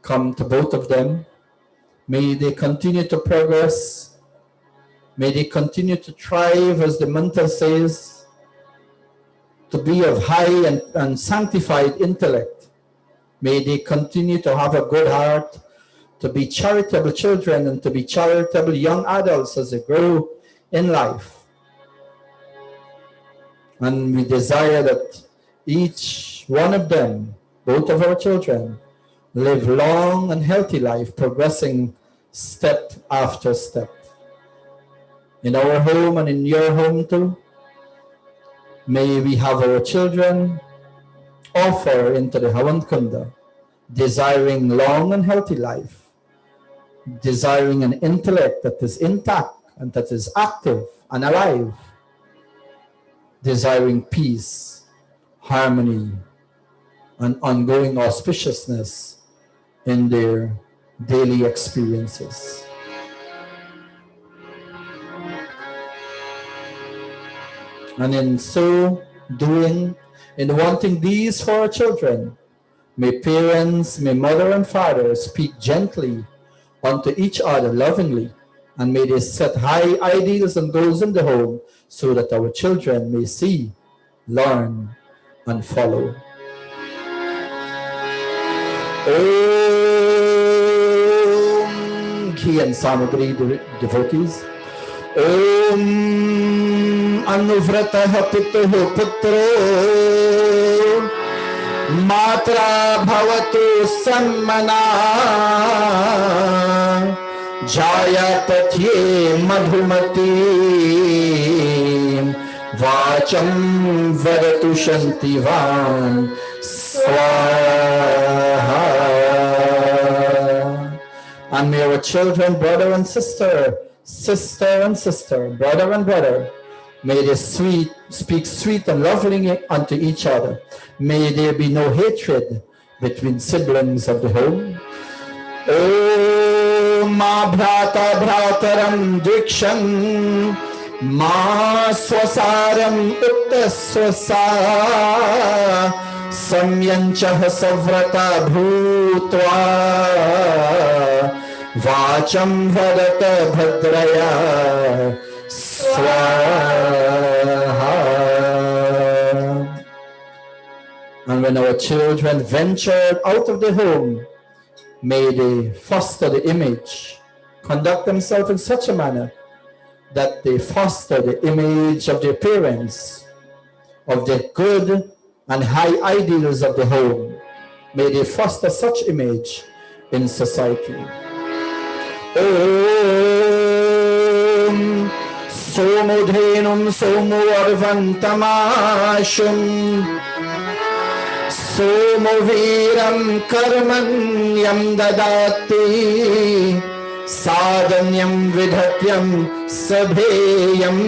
Speaker 2: come to both of them. May they continue to progress. May they continue to thrive, as the mantra says, to be of high and sanctified intellect. May they continue to have a good heart, to be charitable children and to be charitable young adults as they grow in life. And we desire that each one of them, both of our children, live long and healthy life, progressing step after step. In our home and in your home too, may we have our children offer into the Havan Kunda, desiring long and healthy life, desiring an intellect that is intact and that is active and alive, desiring peace, harmony, and ongoing auspiciousness in their daily experiences. And in so doing, in wanting these for our children, may parents, may mother and father speak gently unto each other lovingly, and may they set high ideals and goals in the home so that our children may see, learn, and follow. Om Ghee and Samagri devotees. Om Anuvratah Pituh Putro Matra Bhavatu Sammana Jaya Patye Madhumati Vacham Varatu Shantivan Swaha. And may our children, brother and sister, sister and sister, brother and brother, may they speak sweet and lovingly unto each other. May there be no hatred between siblings of the home. Om Ma Bhrata Bhrataram Diksham Ma Swasaram Uttaswasa Samyanchah Savrata Bhutva Vacham Varata Bhadraya Swaha. And when our children ventured out of the home, may they foster the image, conduct themselves in such a manner that they foster the image of their parents, of the good and high ideals of the home. May they foster such image in society. Om Somudhenum Somu Arvantamashum Somuviram Karmanyam Dadati Sadanyam Vidhatyam Sabheyam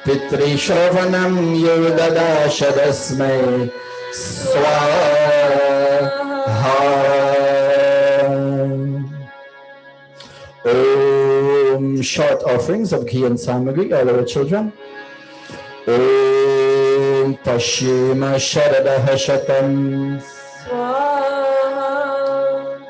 Speaker 2: Pitri Shravanam Yudadashadasmai Swaha. Short offerings of ghee and samagri, all our children. Om Pashima Sharadaha Shatam Swaha.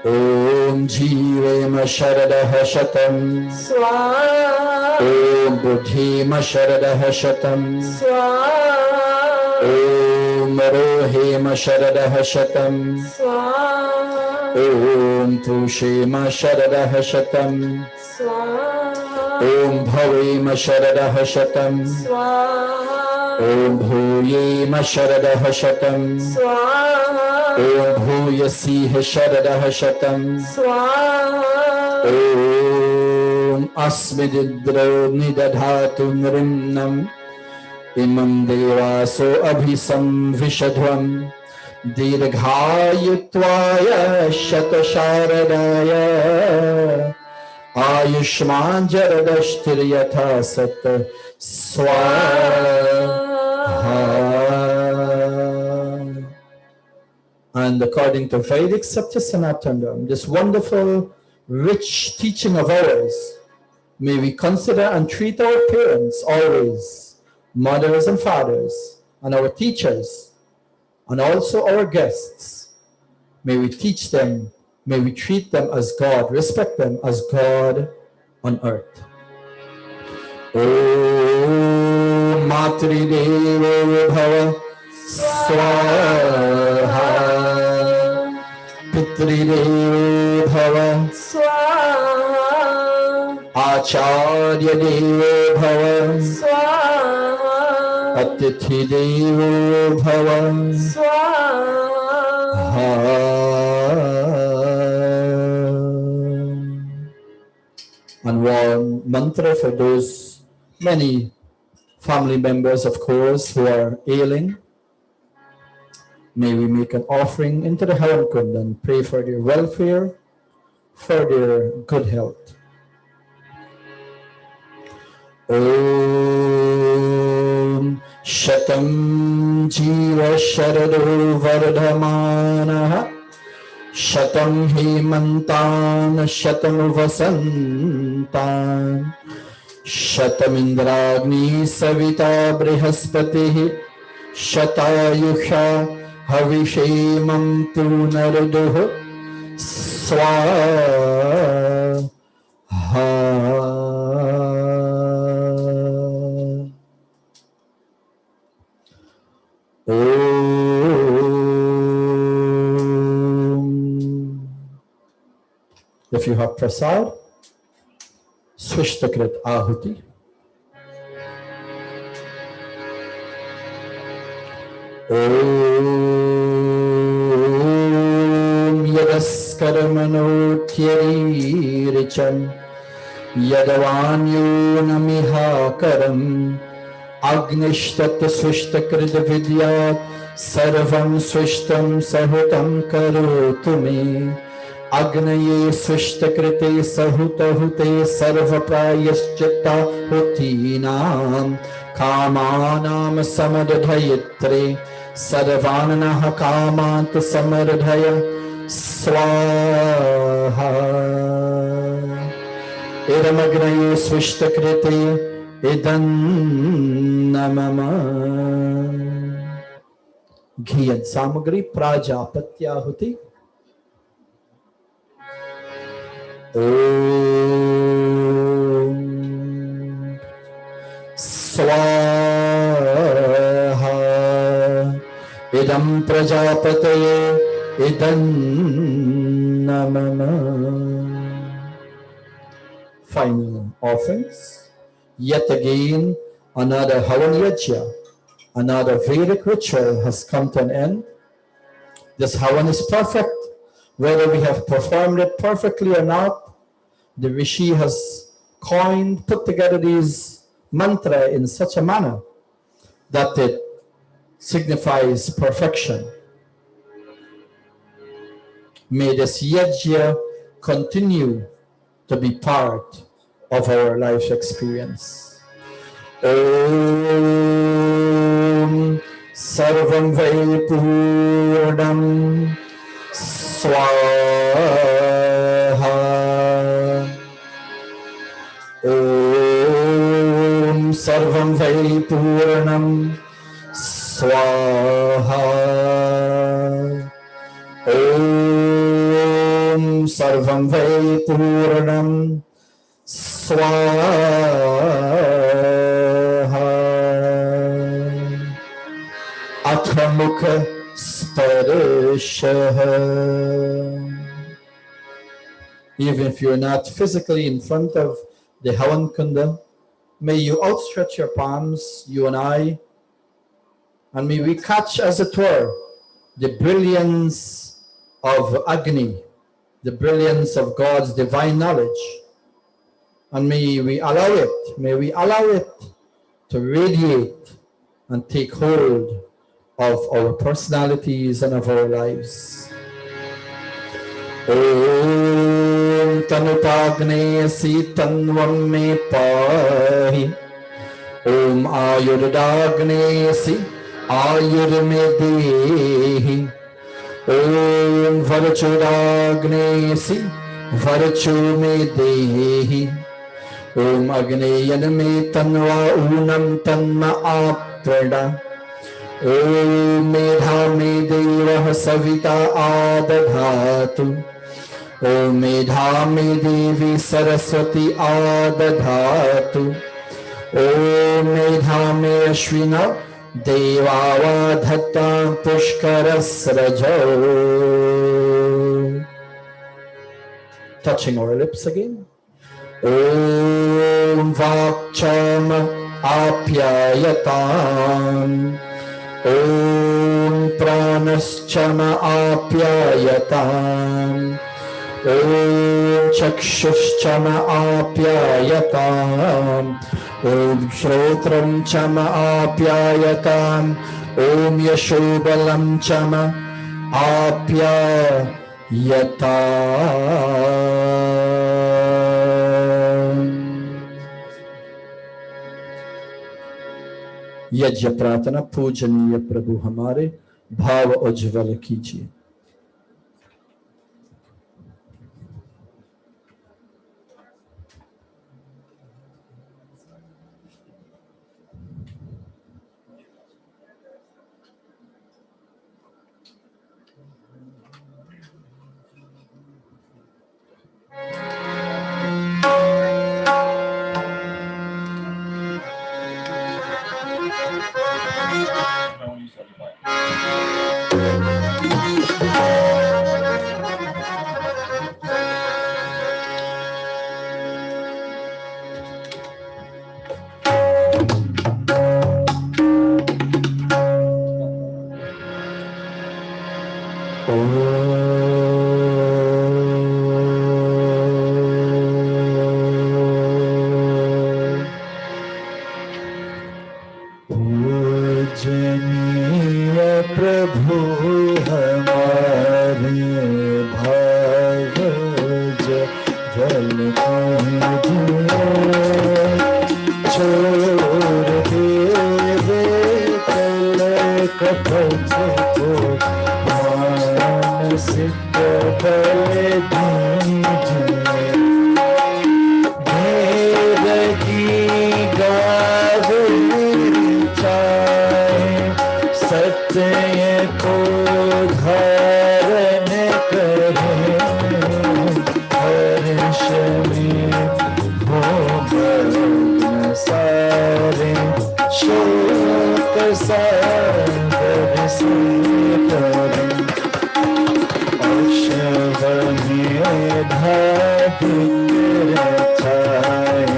Speaker 2: Om Jivema Sharadaha Shatam Swaha. Om Buddhima Sharadaha Shatam Swaha. Om Rohima Sharadaha Shatam Swaha. Om Tushima Sharadaha Shatam Swaha. Om Bhavema Sharadaha Shatam Swaha. Om Bhuyema Sharadaha Shatam Swaha. Om Bhuyasiha Sharadaha Shatam Swaha. Om Asmididro Nidadhatu Nrimnam Imam Devaso Abhisam Vishadhvam Dirghayutvaya Shatasharadaya Ayushman Jaradashtir Yatha Sat Swaha. And according to Vedic Satya Sanatana, this wonderful, rich teaching of ours, may we consider and treat our parents always, mothers and fathers, and our teachers, and also our guests. May we teach them, may we treat them as God, respect them as God on earth. Om Matri Devo Bhava Swaha. Pitri Devo Bhava Swaha. Acharya Devo Bhava Swaha. Atithi Devo Bhava Swaha. And one mantra for those many family members, of course, who are ailing. May we make an offering into the Havan Kund and pray for their welfare, for their good health. Om Shatam Jiva Sharado Vardhamana Shatam Hemantan Shatam Vasantan Shatam Indragni Savita Brihaspati Shatayusha Havishemam Tu Naraduh Swaha. If you have prasad, Swishtakrit Ahuti. Om Yadaskaramano Tyaricham Yadavanyo Namihakaram Agnishtat Swishtakrit Vidyat Sarvam Swishtam Sahutam Karotumi Agnaye Swishtakrite Sahutahute Sarvaprayaschitta Hutinam Kamanam Samadhayitre Sarvananaha Kamant Samardhaya Swaha. Idamagnaye Swishtakrite Idan Namama. Ghiyad Samagri Prajapatyahuti. Om Swaha. Idam Prajapataye Idam Namama. Final offerings. Yet again, another Havan Yajna, another Vedic ritual has come to an end. This Havan is perfect. Whether we have performed it perfectly or not, the Rishi has put together these mantra in such a manner that it signifies perfection. May this yajna continue to be part of our life experience. Om Sarvam Vai Purnam Swaha. Om Sarvam Vai Purnam Swaha. Om Sarvam Vai Purnam Swaha. Athamukha Sparashaha. Even if you're not physically in front of the Havan Kunda, may you outstretch your palms, you and I, and may we catch, as it were, the brilliance of Agni, the brilliance of God's divine knowledge. And may we allow it to radiate and take hold of our personalities and of our lives. Om तनुपाग्नेयसि तन्वं मे पाहि। ॐ आयुर्दाग्नेयसि आयुर्मे देहि। ॐ वरचुराग्नेयसि वरचु मे देहि। ॐ अग्नेयन मे तन्वा ऊनं तन्म आप्रणा। ॐ मेधा मे देवः सविता आदधातु। ॐ मेधा मे देवी सरस्वती आदधातु। ॐ मेधा मे अश्विना देवावधत्ता पुष्करस्रजौ। Touching our lips again. ॐ वाक्चम आप्यायताम्। ॐ प्राणश्चम आप्यायताम्। ॐ चक्षुश्चम आप्यायताम्। ॐ श्रोत्रं चम आप्यायताम्। ॐ यशोबलं चम आप्यायताम्। यज्ञ प्रार्थना पूजनीय प्रभु हमारे भाव उज्ज्वल कीजिए। पूजनीय प्रभु हमारे भाव उज्ज्वल कीजिए। छोड़ देवे कल कपट को मानसिक बल दीजिए। भेद की गावे सत्य को धारण करें। हर्ष में हो मग्न सारे शोक सागर से करें। अशव में धाधिक रचाए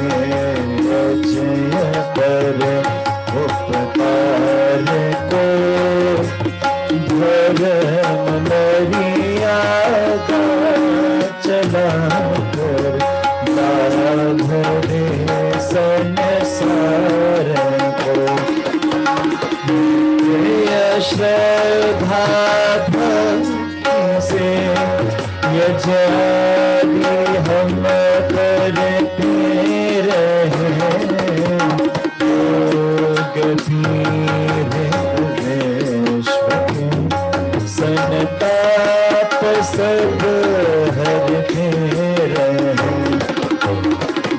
Speaker 2: अजय कर उपकार को। धर्म मर्यादा चला कर दाधरे संसार को। प्रिय श्रद्धा भक्ति से यज्ञ हम करते रहे। संताप सब हरते रहे।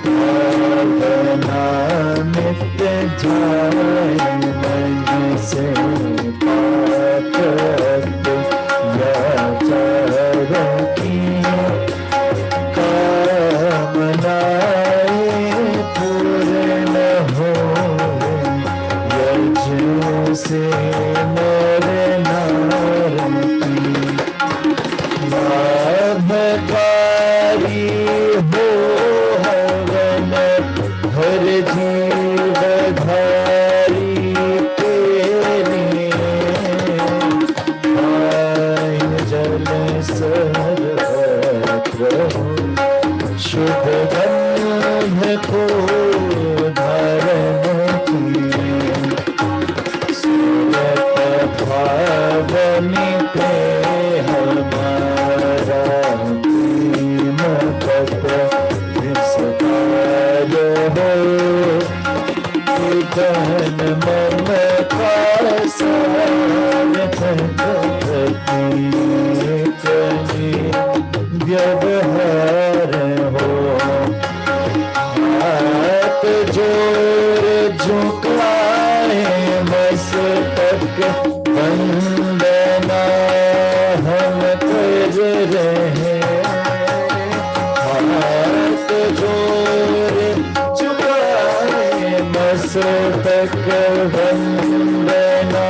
Speaker 2: भावना मिट जाए मन से पाप व्याचार की। कामनाएं पूर्ण हो यज्ञ से नर नार की। लाभकारी हो हवन हर जीवधारी के लिए। पाइन जल सर्वत्र हो शुभ गंध को धारण किए। सूरत भावनी पे हमारा प्रेम कट तन ममता सारथी व्यवहार हो हाथ जोर झुकाए मस्तक वंदना हम कर रहे हाथ जोर झुकाए मस्तक वंदना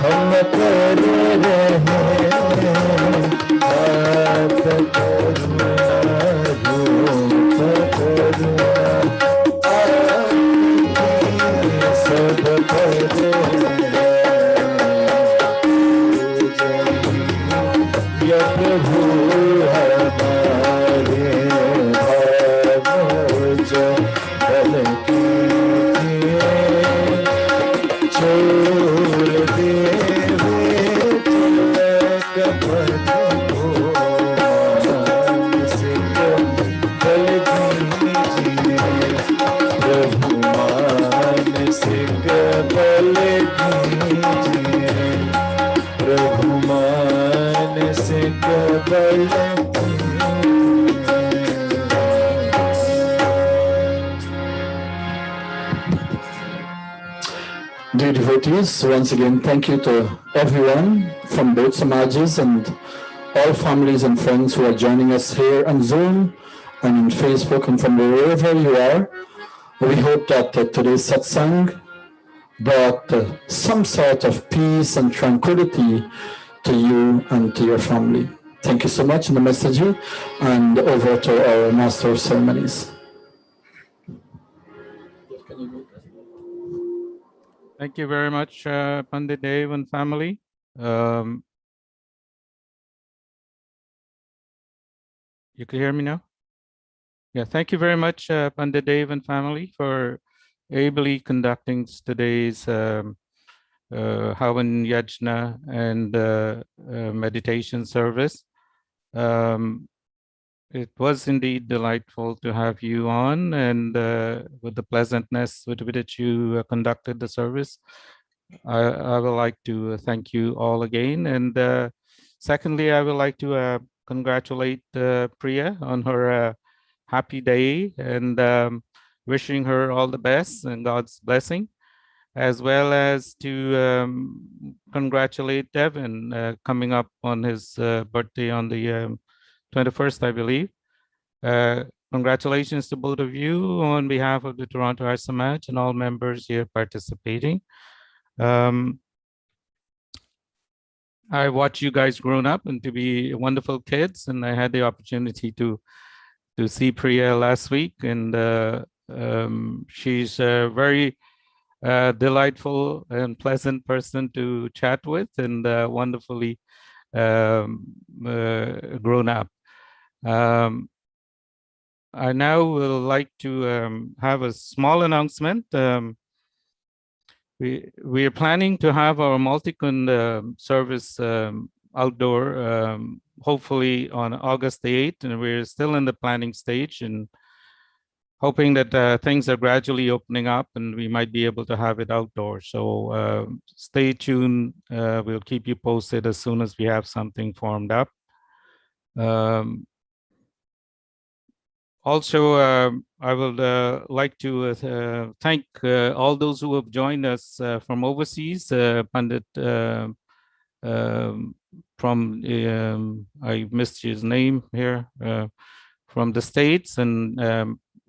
Speaker 2: हम कर रहे हाथ करुणा रूप करुणा सब कर या प्रभु हमारे भाव जो बल कीजिए छोड़ देवे तिलक पद को मानसिक बल कीजिए प्रभु मानसिक बल कीजिए प्रभु मानसिक बल Dear devotees, once again, thank you to everyone from both Samajas and all families and friends who are joining us here on Zoom and on Facebook and from wherever you are. We hope that today's satsang brought some sort of peace and tranquility to you and to your family. Thank you so much, Namaste, and over to our Master of Ceremonies.
Speaker 1: Thank you very much, Pandit Dev and family. You can hear me now? Yeah, thank you very much, Pandit Dev and family, for ably conducting today's Havan Yajna and meditation service. It was indeed delightful to have you on, and with the pleasantness with which you conducted the service. I would like to thank you all again. And secondly, I would like to congratulate Priya on her happy day and wishing her all the best and God's blessing, as well as to congratulate Devin coming up on his birthday on the 21st, I believe. Congratulations to both of you on behalf of the Toronto Arya Samaj and all members here participating. I watched you guys grown up and to be wonderful kids, and I had the opportunity to see Priya last week, and she's a very delightful and pleasant person to chat with, and wonderfully grown up. I now would like to have a small announcement. We are planning to have our multi-kun service outdoor, hopefully on August the 8th, and we're still in the planning stage and hoping that things are gradually opening up and we might be able to have it outdoors. So stay tuned. We'll keep you posted as soon as we have something formed up. Also, I would like to thank all those who have joined us from overseas. Pandit from, I missed his name here, from the States, and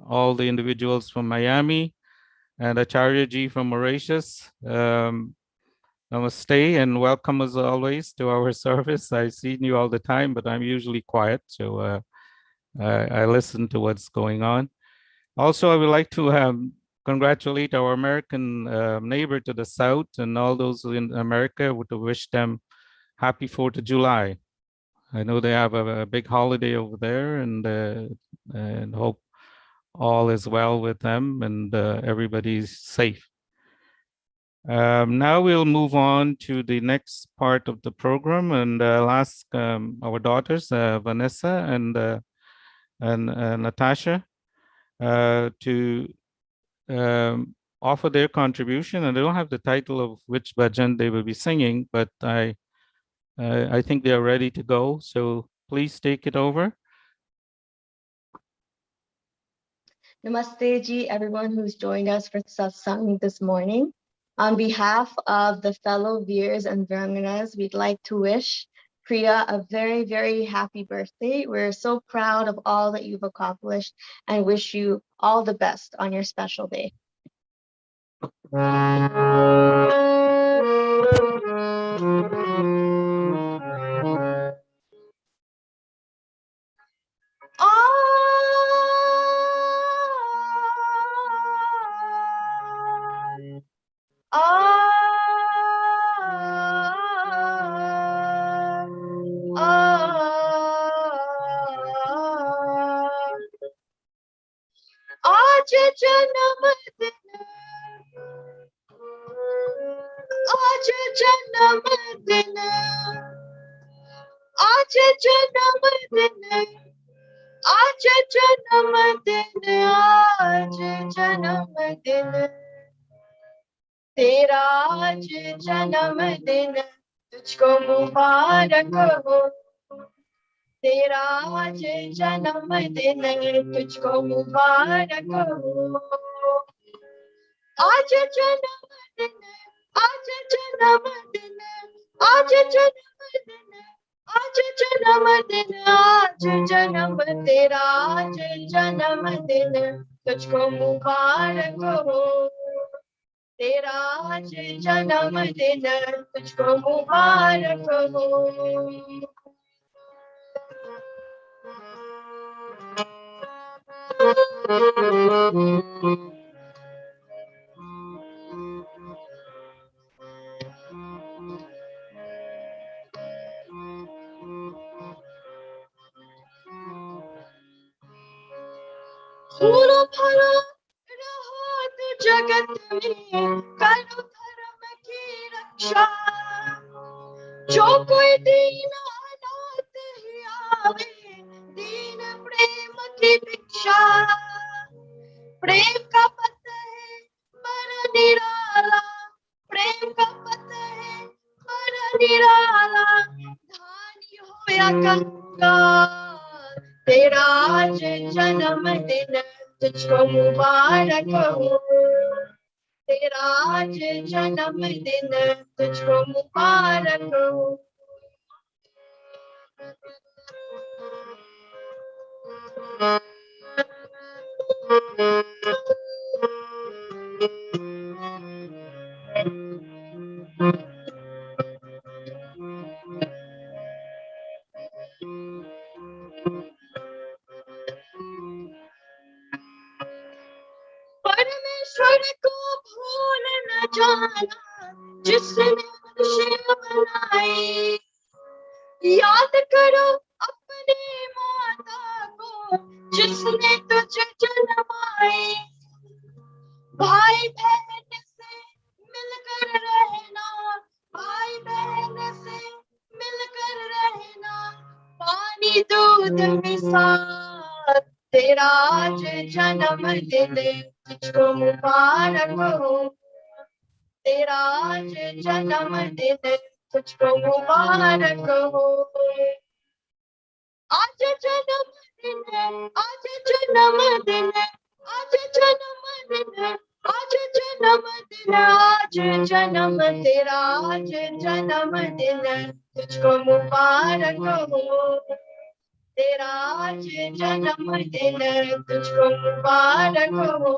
Speaker 1: all the individuals from Miami, and Acharya Ji from Mauritius. Namaste and welcome as always to our service. I see you all the time, but I'm usually quiet, so I listen to what's going on. Also, I would like to congratulate our American neighbor to the south and all those in America, to wish them happy 4th of July. I know they have a big holiday over there, and hope all is well with them and everybody's safe. Now we'll move on to the next part of the program, and I'll ask our daughters, Vanessa and Natasha, to offer their contribution, and they don't have the title of which bhajan they will be singing, but I think they are ready to go. So please take it over.
Speaker 3: Namaste ji, everyone who's joined us for Satsang this morning. On behalf of the fellow Veers and Viranganas, we'd like to wish Priya a very, very happy birthday. We're so proud of all that you've accomplished and wish you all the best on your special day. आज जन्मदिन आज जन्मदिन आज जन्मदिन आज जन्मदिन आज जन्मदिन तेरा आज जन्मदिन तुझको मुबारक हो तेरा आज जन्मदिन तुझको मुबारक हो आज जन्मदिन आज जन्मदिन आज जन्मदिन आज जन्मदिन आज जन्म तेरा आज जन्मदिन तुझको मुबारक हो तेरा आज जन्मदिन तुझको मुबारक हो फूलो फलो रहो तू जगत में करो धर्म की रक्षा जो कोई दीन अनाथ ही आवे दीन प्रेम की भिक्षा प्रेम का पथ है बड़ा निराला प्रेम का पथ है बड़ा निराला धानी हो या कंगाल तेरा आज जन्मदिन तुझको मुबारक हो तेरा आज जन्मदिन तुझको मुबारक हो परमेश्वर को भूल न जाना जिसने मनुष्य बनाई याद करो अपनी माता को जिसने तुझे जन्माई भाई बहन से मिलकर रहना भाई बहन से मिलकर रहना पानी दूध मिसाल तेरा आज जन्मदिन तुझको मुबारक हो तेरा आज जन्मदिन तुझको मुबारक हो आज जन्मदिन आज जन्मदिन आज जन्मदिन आज जन्मदिन आज जन्म तेरा आज जन्मदिन तुझको मुबारक हो तेरा आज जन्मदिन तुझको मुबारक हो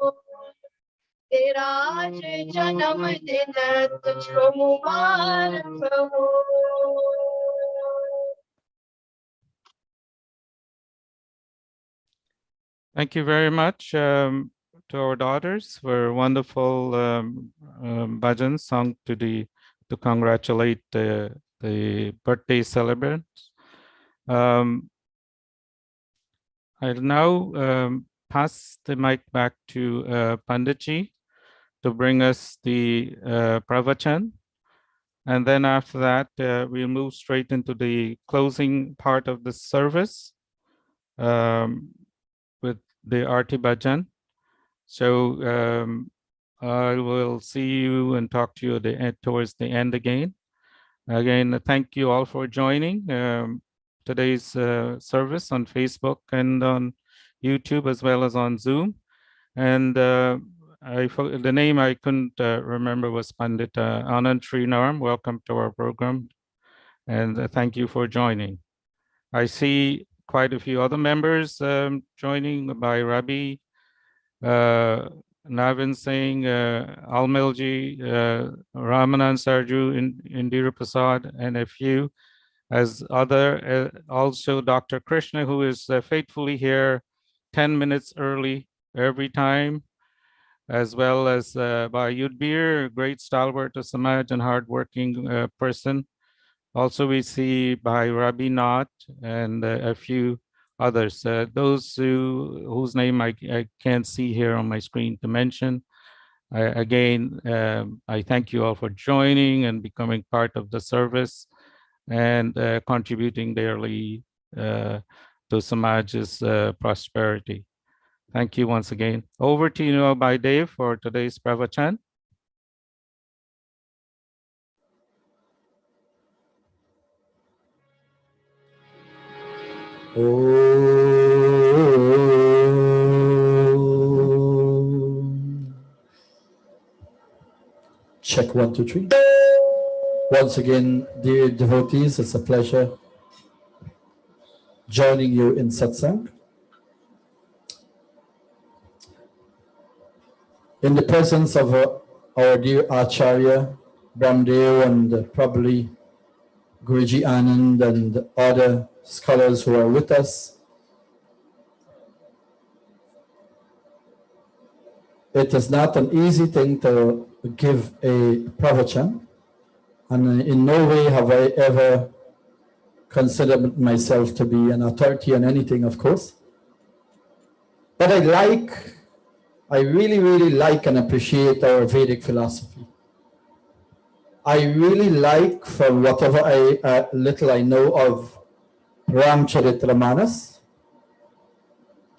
Speaker 3: तेरा आज जन्मदिन तुझको मुबारक हो
Speaker 1: Thank you very much to our daughters for wonderful bhajans sung to congratulate the birthday celebrants. I'll now pass the mic back to Panditji to bring us the pravachan. And then after that, we'll move straight into the closing part of the service with the Arti Bhajan. So I will see you and talk to you at the end, towards the end again. Again, thank you all for joining today's service on Facebook and on YouTube as well as on Zoom. And the name I couldn't remember was Pandit Anand Srinaram. Welcome to our program, and thank you for joining. I see quite a few other members joining by Rabi, Navin Singh, Almilji, Ramanan Sarju, Indira Prasad, and a few as other, also Dr. Krishna, who is faithfully here 10 minutes early every time, as well as by Yudbir, a great stalwart of Samaj and hardworking person. Also, we see by Rabi Nath and a few others. Those whose name I can't see here on my screen to mention. Again, I thank you all for joining and becoming part of the service and contributing daily to Samaj's prosperity. Thank you once again. Over to you now by Dave for today's pravachan.
Speaker 2: Check 1, 2, 3. Once again, dear devotees, it's a pleasure joining you in Satsang. In the presence of our dear Acharya, Brahmdev, and probably Guruji Anand and other scholars who are with us, it is not an easy thing to give a pravachan, and in no way have I ever considered myself to be an authority on anything, of course. But I really, really like and appreciate our Vedic philosophy. I really like, from whatever little I know of Ramcharitramanas,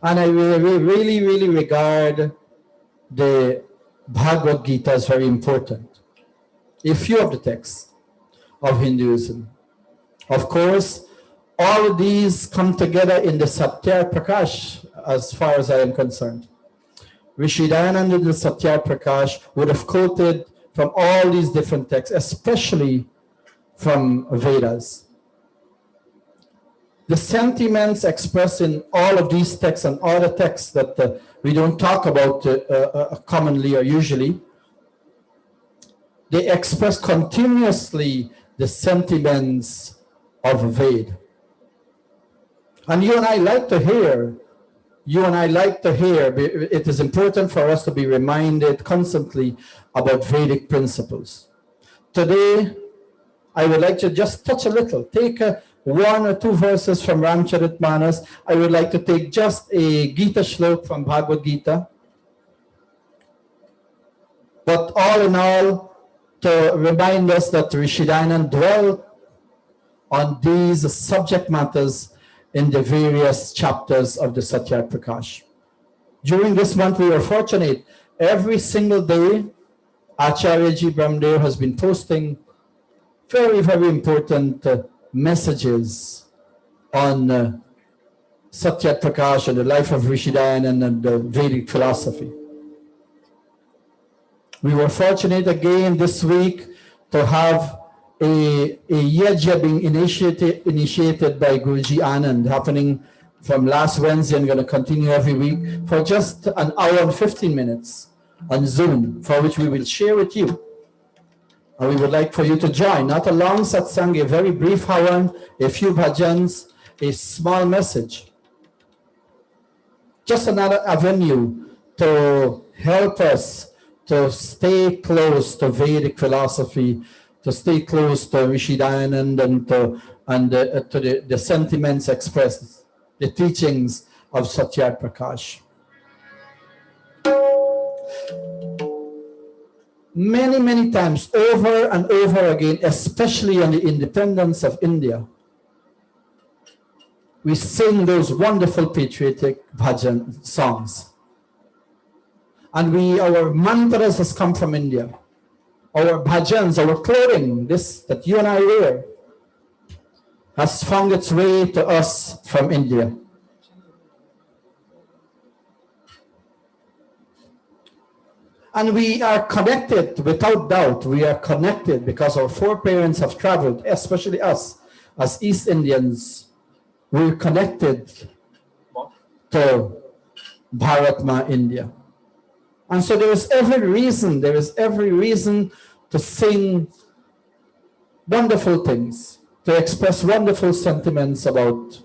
Speaker 2: and I really, really regard the Bhagavad Gita as very important. A few of the texts of Hinduism. Of course, all of these come together in the Satya Prakash, as far as I am concerned. Rishi Dayananda and the Satya Prakash would have quoted from all these different texts, especially from Vedas. The sentiments expressed in all of these texts and other texts that we don't talk about commonly or usually, they express continuously the sentiments of Ved. And you and I like to hear, it is important for us to be reminded constantly about Vedic principles. Today, I would like to just touch a little, take one or two verses from Ramcharitmanas. I would like to take just a Gita Shlok from Bhagavad Gita. But all in all, to remind us that Rishidanan dwelt on these subject matters in the various chapters of the Satya Prakash. During this month, we were fortunate. Every single day, Acharya Ji Brahmdev has been posting very, very important messages on Satya Prakash and the life of Rishidanan and the Vedic philosophy. We were fortunate again this week to have a yajna being initiated by Guruji Anand, happening from last Wednesday and going to continue every week for just an hour and 15 minutes on Zoom, for which we will share with you. And we would like for you to join, not a long satsang, a very brief havan, a few bhajans, a small message. Just another avenue to help us to stay close to Vedic philosophy, to stay close to Rishidayanand and to the sentiments expressed, the teachings of Satya Prakash. Many, many times, over and over again, especially on the independence of India, we sing those wonderful patriotic bhajan songs. And our mantras has come from India. Our bhajans, our clothing, this that you and I wear, has found its way to us from India. And we are connected, without doubt, we are connected because our foreparents have traveled, especially us, as East Indians, we're connected to Bharat India. And so there is every reason to sing wonderful things, to express wonderful sentiments about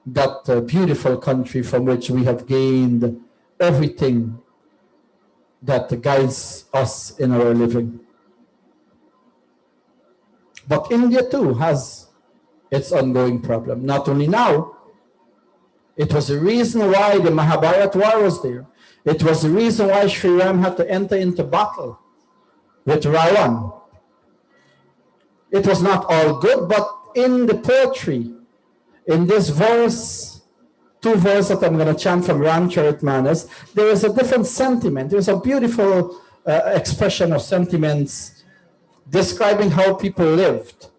Speaker 2: that beautiful country from which we have gained everything that guides us in our living. But India too has its ongoing problem. Not only now, it was the reason why the Mahabharata war was there. It was the reason why Sri Ram had to enter into battle with Ravan. It was not all good, but in the poetry, in this verse, two verses that I'm going to chant from Ramcharitmanas, there is a different sentiment. There's a beautiful expression of sentiments describing how people lived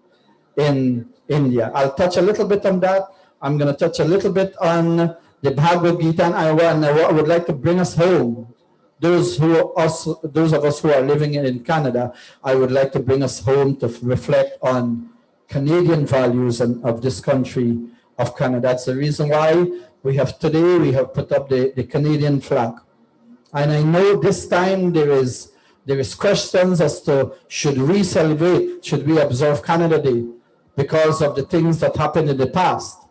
Speaker 2: in India. I'll touch a little bit on that. I'm going to touch a little bit on the Bhagavad Gita, and I would like to bring us home. Those of us who are living in Canada, I would like to bring us home to reflect on Canadian values and of this country of Canada. That's the reason why we have put up the Canadian flag. And I know this time there is questions as to should we celebrate, should we observe Canada Day because of the things that happened in the past.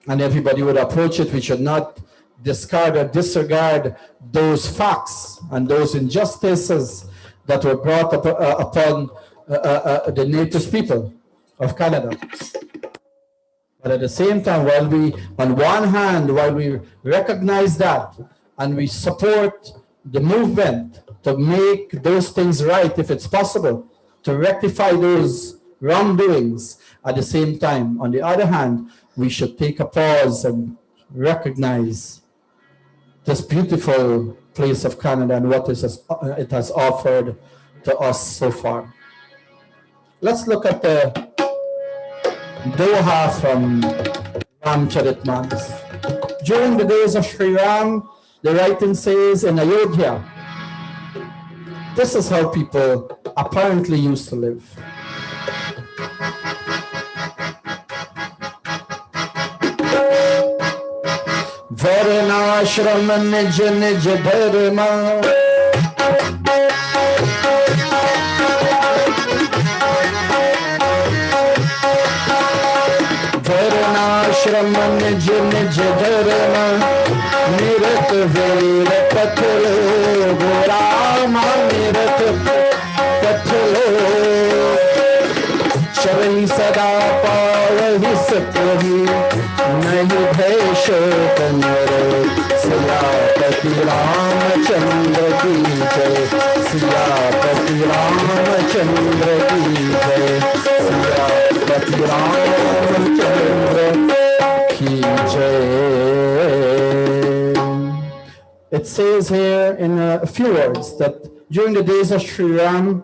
Speaker 2: And everybody would approach it. We should not discard or disregard those facts and those injustices that were brought upon the native people of Canada. But at the same time, while we recognize that and we support the movement to make those things right, if it's possible, to rectify those wrongdoings, at the same time, on the other hand, we should take a pause and recognize this beautiful place of Canada and what it has offered to us so far. Let's look at the Doha from Ramcharitmanas. During the days of Sri Ram, the writing says in Ayodhya, this is how people apparently used to live. Varanashram nij nij dharma Varanashram nij nij dharma Nirat ver patlo Rama nirat patlo Charai sada pawahi satwahi नहीं भय शोक नरो सियापति रामचंद्र की जय सियापति रामचंद्र की जय सियापति रामचंद्र की जय. It says here in a few words that during the days of Sri Ram,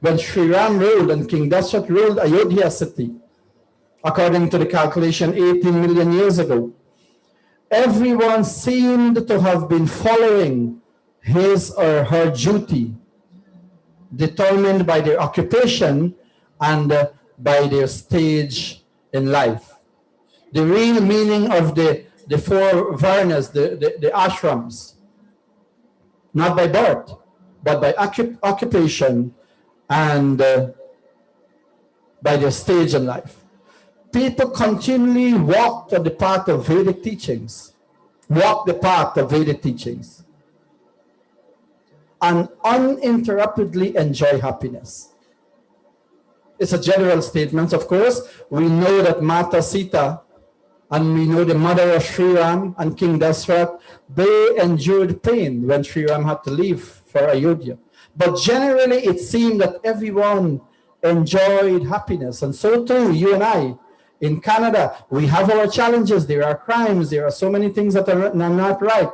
Speaker 2: when Sri Ram ruled and King Dashrath ruled Ayodhya city, according to the calculation 18 million years ago, everyone seemed to have been following his or her duty, determined by their occupation and by their stage in life. The real meaning of the four varnas, the ashrams, not by birth, but by occupation and by their stage in life. People continually walk the path of Vedic teachings, and uninterruptedly enjoy happiness. It's a general statement, of course. We know that Mata Sita and we know the mother of Sri Ram and King Dashrath, they endured pain when Sri Ram had to leave for Ayodhya. But generally, it seemed that everyone enjoyed happiness, and so too, you and I. In Canada, we have our challenges. There are crimes. There are so many things that are not right.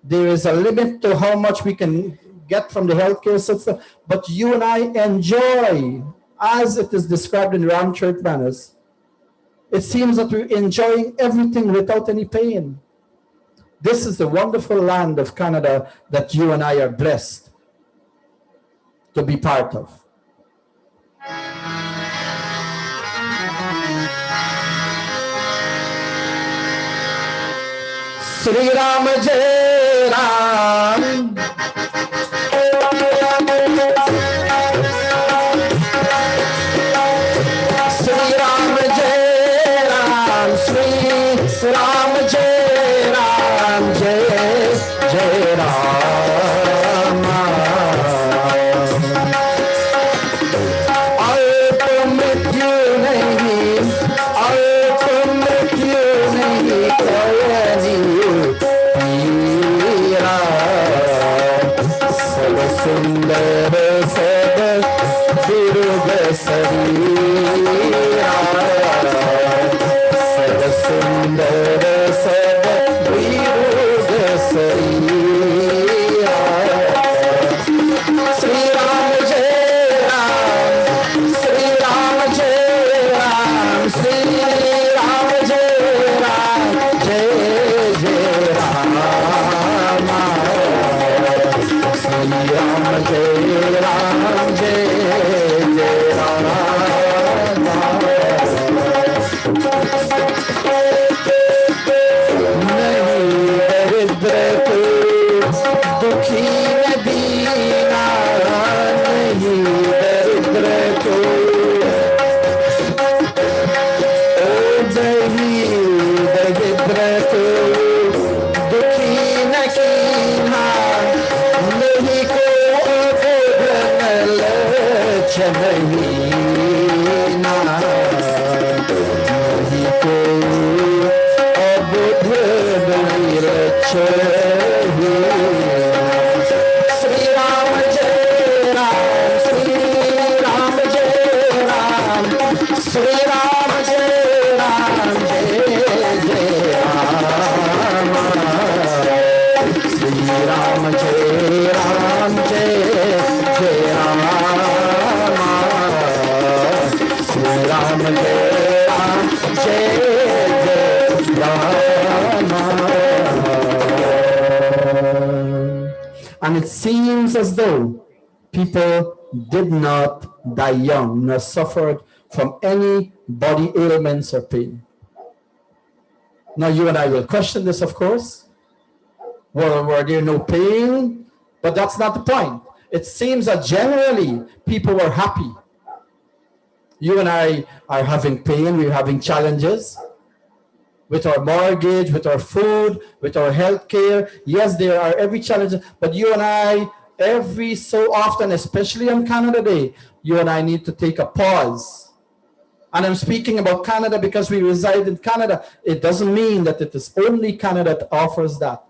Speaker 2: There is a limit to how much we can get from the healthcare system, but you and I enjoy, as it is described in Ram Manas. It seems that we're enjoying everything without any pain. This is the wonderful land of Canada that you and I are blessed to be part of. Sri Ram Jai Ram, Sri Ram Jai Ram, Sri Ram Jai Ram, Jai Jai Ram. Alp mrityu nahi, alp mrityu nahi, koyani pira. Sad sundar sad virug sarira. Sad sundar sad virug sarira. Sri Ram Jai Ram, Sri Ram Jai Ram, Sri Ram Jai Ram, Jai Jai Ram. Sri Ram Jai Ram, Jai Jai Ram. Nahi daridra ko dukhi na deena, nahi daridra ko, oh nahi daridra ko dukhi na keena, nahi ko abodhan lach nahi na, nahi ko abodhan lach nahi. Sri Ram Jai Ram, Sri Ram Jai Ram, Sri Ram Jai Ram, Jai Jai Ram. Sri Ram Jai Ram, Jai Jai Ram. Sri Ram Jai Ram, Jai Jai Ram. And it seems as though people did not die young nor suffered from any body ailments or pain. Now you and I will question this, of course. Were there no pain? But that's not the point. It seems that generally people were happy. You and I are having pain, we're having challenges with our mortgage, with our food, with our health care. Yes, there are every challenge, but you and I, every so often, especially on Canada Day, you and I need to take a pause. And I'm speaking about Canada because we reside in Canada. It doesn't mean that it is only Canada that offers that.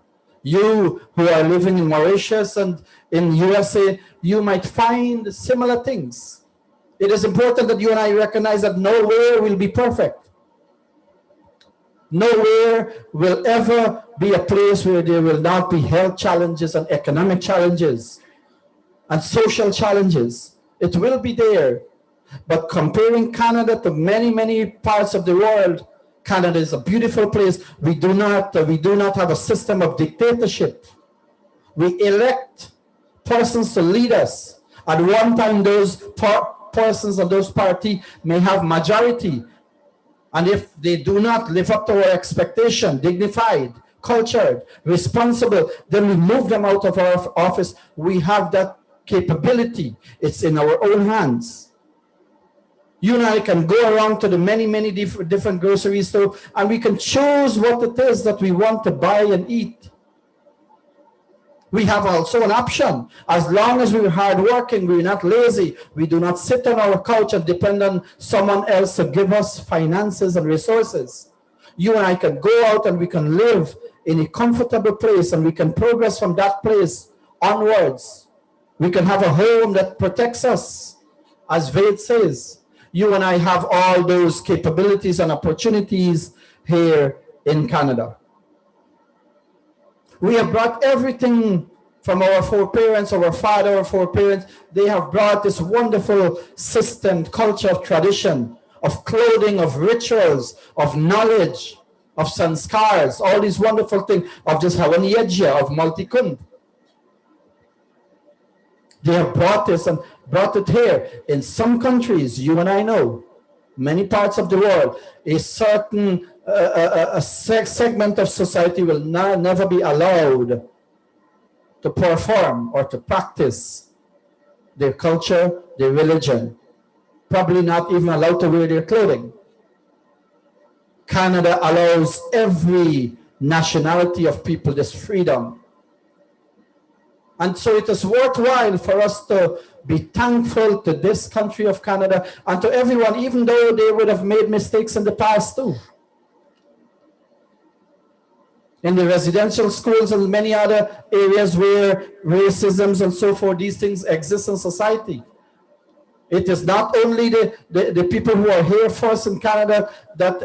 Speaker 2: You who are living in Mauritius and in USA, you might find similar things. It is important that you and I recognize that nowhere will be perfect. Nowhere will ever be a place where there will not be health challenges and economic challenges and social challenges. It will be there. But comparing Canada to many, many parts of the world, Canada is a beautiful place. We do not have a system of dictatorship. We elect persons to lead us. At one time, those persons of those parties may have majority. And if they do not live up to our expectation, dignified, cultured, responsible, then we move them out of our office. We have that capability. It's in our own hands. You and I can go around to the many, many different grocery stores and we can choose what it is that we want to buy and eat. We have also an option. As long as we're hardworking, we're not lazy, we do not sit on our couch and depend on someone else to give us finances and resources. You and I can go out and we can live in a comfortable place and we can progress from that place onwards. We can have a home that protects us. As Ved says, you and I have all those capabilities and opportunities here in Canada. We have brought everything from our foreparents, our father, our foreparents. They have brought this wonderful system, culture of tradition, of clothing, of rituals, of knowledge, of sanskars, all these wonderful things, of this Hawaniyajya, of Multikund. They have brought this and brought it here. In some countries, you and I know, many parts of the world, a certain segment of society will never be allowed to perform or to practice their culture, their religion. Probably not even allowed to wear their clothing. Canada allows every nationality of people this freedom. And so it is worthwhile for us to be thankful to this country of Canada and to everyone, even though they would have made mistakes in the past too. In the residential schools and many other areas where racisms and so forth, these things exist in society. It is not only the people who are here first in Canada that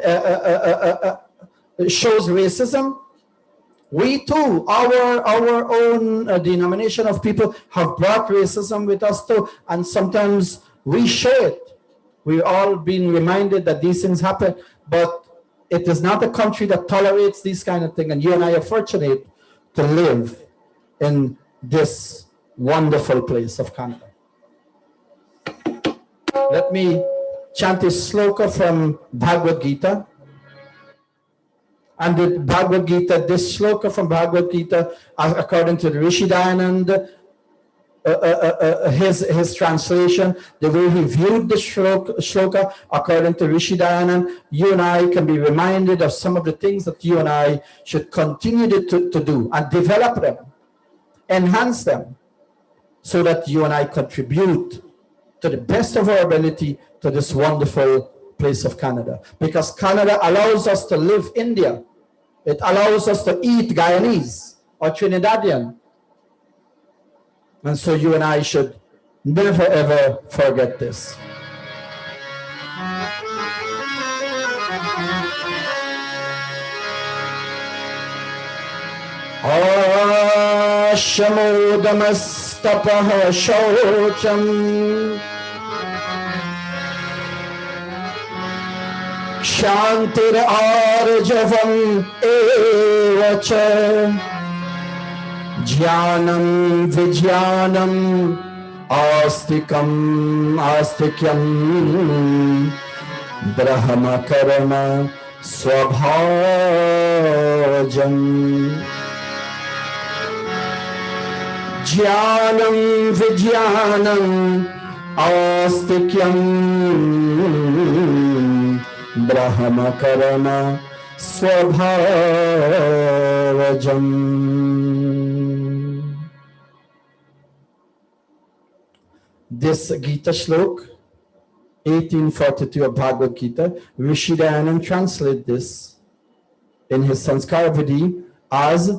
Speaker 2: shows racism. We too, our own denomination of people have brought racism with us too, and sometimes we show it. We've all been reminded that these things happen, but it is not a country that tolerates these kind of things, and you and I are fortunate to live in this wonderful place of Canada. Let me chant a sloka from Bhagavad Gita. And the Bhagavad Gita, this shloka from Bhagavad Gita, according to the Rishi Dayanand, his translation, the way he viewed the shloka, according to Rishi Dayanand, you and I can be reminded of some of the things that you and I should continue to do and develop them, enhance them, so that you and I contribute to the best of our ability to this wonderful place of Canada. Because Canada allows us to live India. It allows us to eat Guyanese or Trinidadian. And so you and I should never ever forget this. Ashamodamastapah shaucham Shantir arjavam evacha Jnanam vijnanam astikyam Brahma karma swabhajam Jnanam vijnanam astikyam Brahma karma swabhavajam. This Gita Shlok, 1842 of Bhagavad Gita, Rishi Dayanand translated this in his Sanskara Vidi as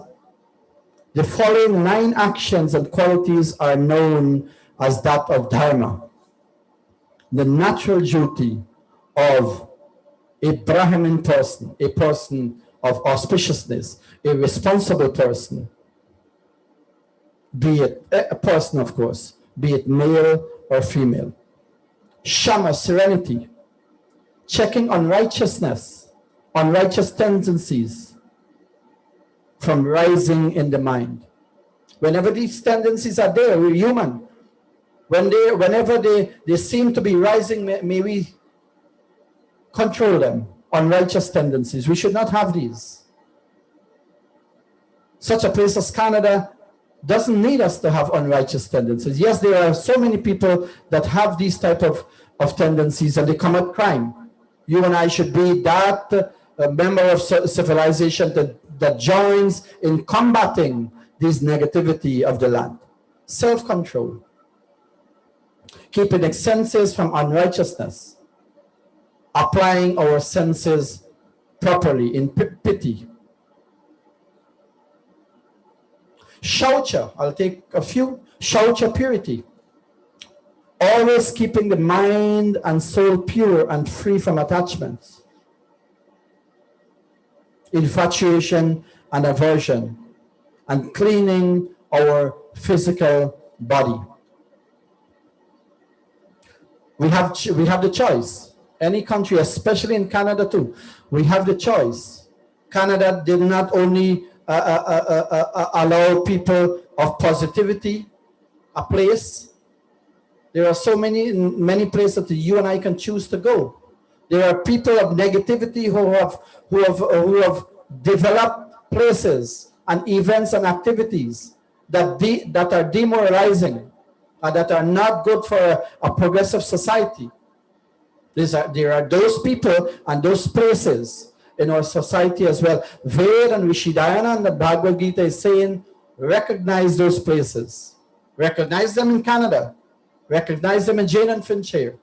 Speaker 2: the following 9 actions and qualities are known as that of Dharma, the natural duty of a Brahmin person, a person of auspiciousness, a responsible person, be it a person, of course, be it male or female. Shama, serenity, checking unrighteousness, unrighteous tendencies from rising in the mind. Whenever these tendencies are there, we're human. Whenever they seem to be rising, may we control them, unrighteous tendencies. We should not have these. Such a place as Canada doesn't need us to have unrighteous tendencies. Yes, there are so many people that have these type of tendencies and they commit crime. You and I should be that member of civilization that joins in combating this negativity of the land. Self-control. Keeping the senses from unrighteousness. Applying our senses properly in pity. Shaucha, I'll take a few. Shaucha, purity. Always keeping the mind and soul pure and free from attachments, infatuation and aversion, and cleaning our physical body. We have the choice. Any country, especially in Canada too, we have the choice. Canada did not only allow people of positivity a place. There are so many places that you and I can choose to go. There are people of negativity who have developed places and events and activities that are demoralizing and that are not good for a progressive society. There are those people and those places in our society as well. Ved and Vishidayana and the Bhagavad Gita is saying, recognize those places. Recognize them in Canada. Recognize them in Jane and Finchair.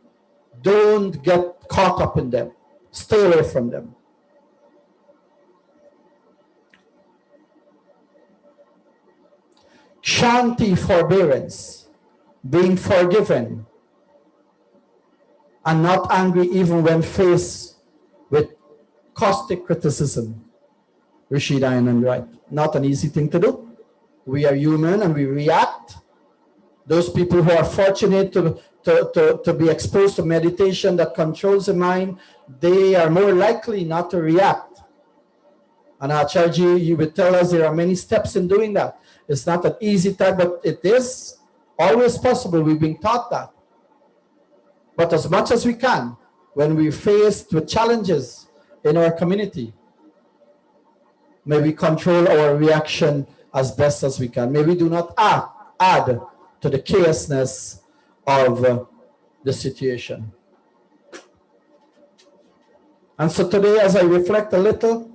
Speaker 2: Don't get caught up in them. Stay away from them. Shanti, forbearance, being forgiven, and not angry even when faced with caustic criticism. Rishi Dayanand, right? Not an easy thing to do. We are human and we react. Those people who are fortunate to be exposed to meditation that controls the mind, they are more likely not to react. And Acharya, you would tell us there are many steps in doing that. It's not an easy task, but it is always possible. We've been taught that. But as much as we can, when we're faced with challenges in our community, may we control our reaction as best as we can. May we do not add to the chaosness of the situation. And so today, as I reflect a little,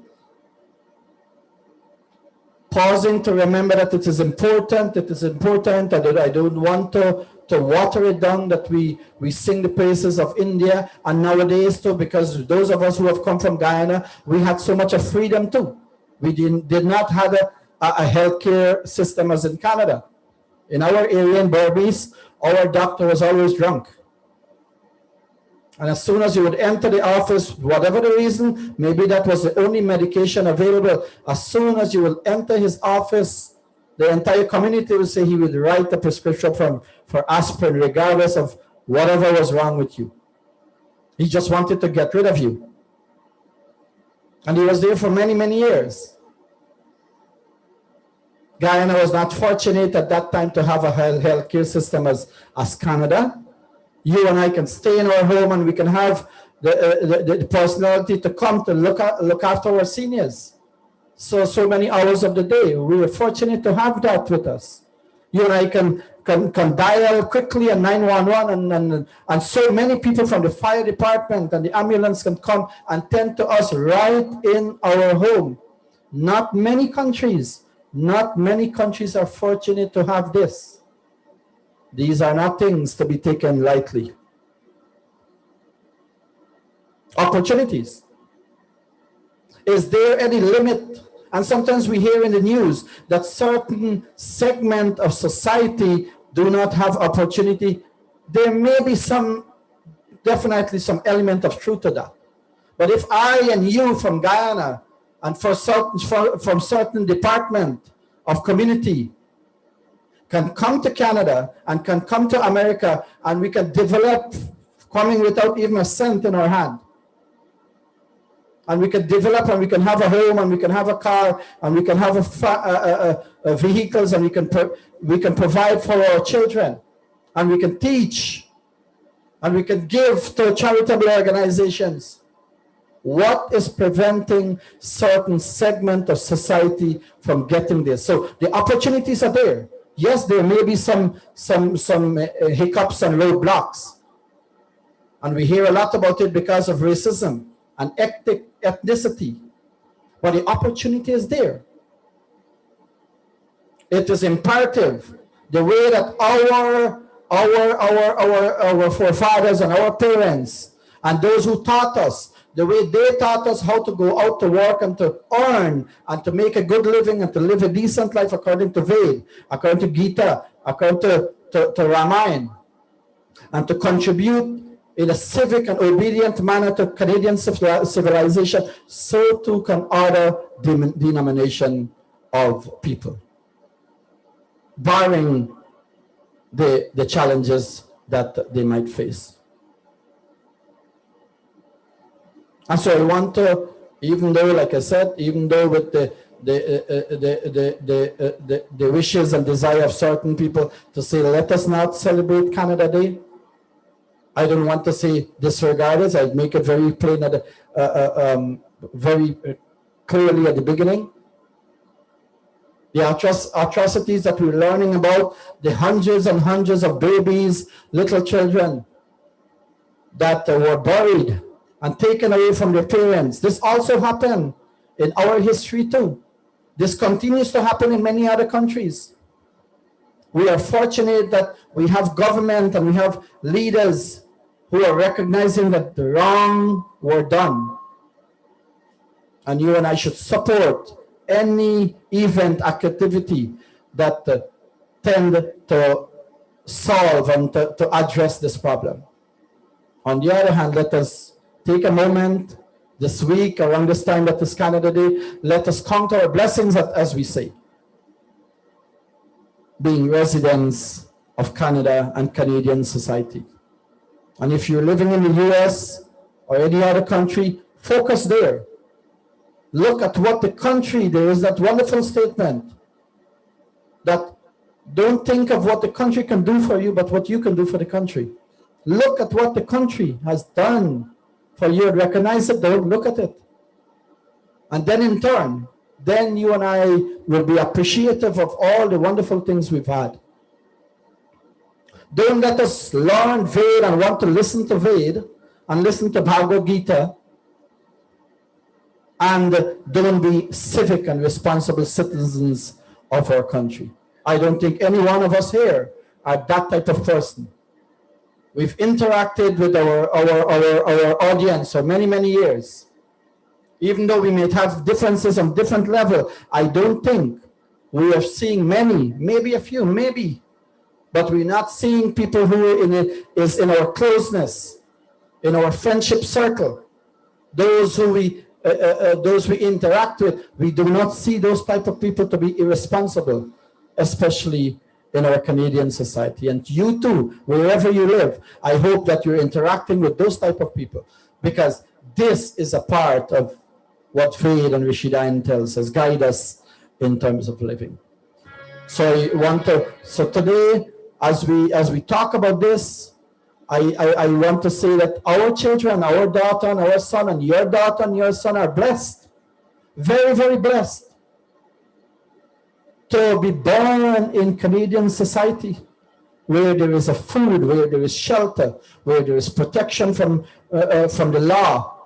Speaker 2: pausing to remember that it is important, that I don't want to water it down, that we sing the praises of India, and nowadays too, because those of us who have come from Guyana, we had so much of freedom too. We did not have a healthcare system as in Canada. In our area in Berbice, our doctor was always drunk. And as soon as you would enter the office, whatever the reason, maybe that was the only medication available, as soon as you will enter his office, the entire community will say he would write a prescription for aspirin, regardless of whatever was wrong with you. He just wanted to get rid of you. And he was there for many, many years. Guyana was not fortunate at that time to have a healthcare system as Canada. You and I can stay in our home and we can have the personality to come to look after our seniors. So many hours of the day. We were fortunate to have that with us. You and I can dial quickly and 911 and so many people from the fire department and the ambulance can come and tend to us right in our home. Not many countries are fortunate to have this. These are not things to be taken lightly. Opportunities. Is there any limit? And sometimes we hear in the news that certain segment of society do not have opportunity. There may be definitely some element of truth to that. But if I and you from Guyana and from certain department of community can come to Canada and can come to America and we can develop coming without even a cent in our hand. And we can develop and we can have a home and we can have a car and we can have vehicles and we can provide for our children and we can teach and we can give to charitable organizations. What is preventing certain segment of society from getting this? So the opportunities are there. Yes, there may be some hiccups and roadblocks. And we hear a lot about it because of racism and ethnicity. But the opportunity is there. It is imperative. The way that our forefathers and our parents and those who taught us, the way they taught us how to go out to work and to earn and to make a good living and to live a decent life according to Ved, according to Gita, according to Ramayana, and to contribute in a civic and obedient manner to Canadian civilization, so too can other denomination of people. barring the challenges that they might face. And so I want to, even though, like I said, even though with the wishes and desire of certain people to say, let us not celebrate Canada Day, I don't want to say disregard it. I'd make it very plain, very clearly at the beginning. The atrocities that we're learning about, the hundreds and hundreds of babies, little children that were buried and taken away from their parents. This also happened in our history too. This continues to happen in many other countries. We are fortunate that we have government and we have leaders who are recognizing that the wrong were done. And you and I should support any event, activity that tend to solve and to address this problem. On the other hand, let us take a moment this week, around this time that is Canada Day, let us count our blessings, as we say, being residents of Canada and Canadian society. And if you're living in the US or any other country, focus there. Look at what the country, there is that wonderful statement that don't think of what the country can do for you, but what you can do for the country. Look at what the country has done for you. Recognize it, don't look at it. And then in turn, then you and I will be appreciative of all the wonderful things we've had. Don't let us learn Ved and want to listen to Ved and listen to Bhagavad Gita and don't be civic and responsible citizens of our country. I don't think any one of us here are that type of person. We've interacted with our audience for many, many years. Even though we may have differences on different level, I don't think we are seeing many, maybe a few, maybe, but we're not seeing people who is in our closeness, in our friendship circle, those we interact with. We do not see those type of people to be irresponsible, especially in our Canadian society. And you too, wherever you live, I hope that you're interacting with those type of people, because this is a part of what Ved and Rishidayan tells us, guide us in terms of living. So today, as we talk about this, I want to say that our children, our daughter and our son, and your daughter and your son are blessed, very, very blessed, to be born in Canadian society, where there is a food, where there is shelter, where there is protection from the law,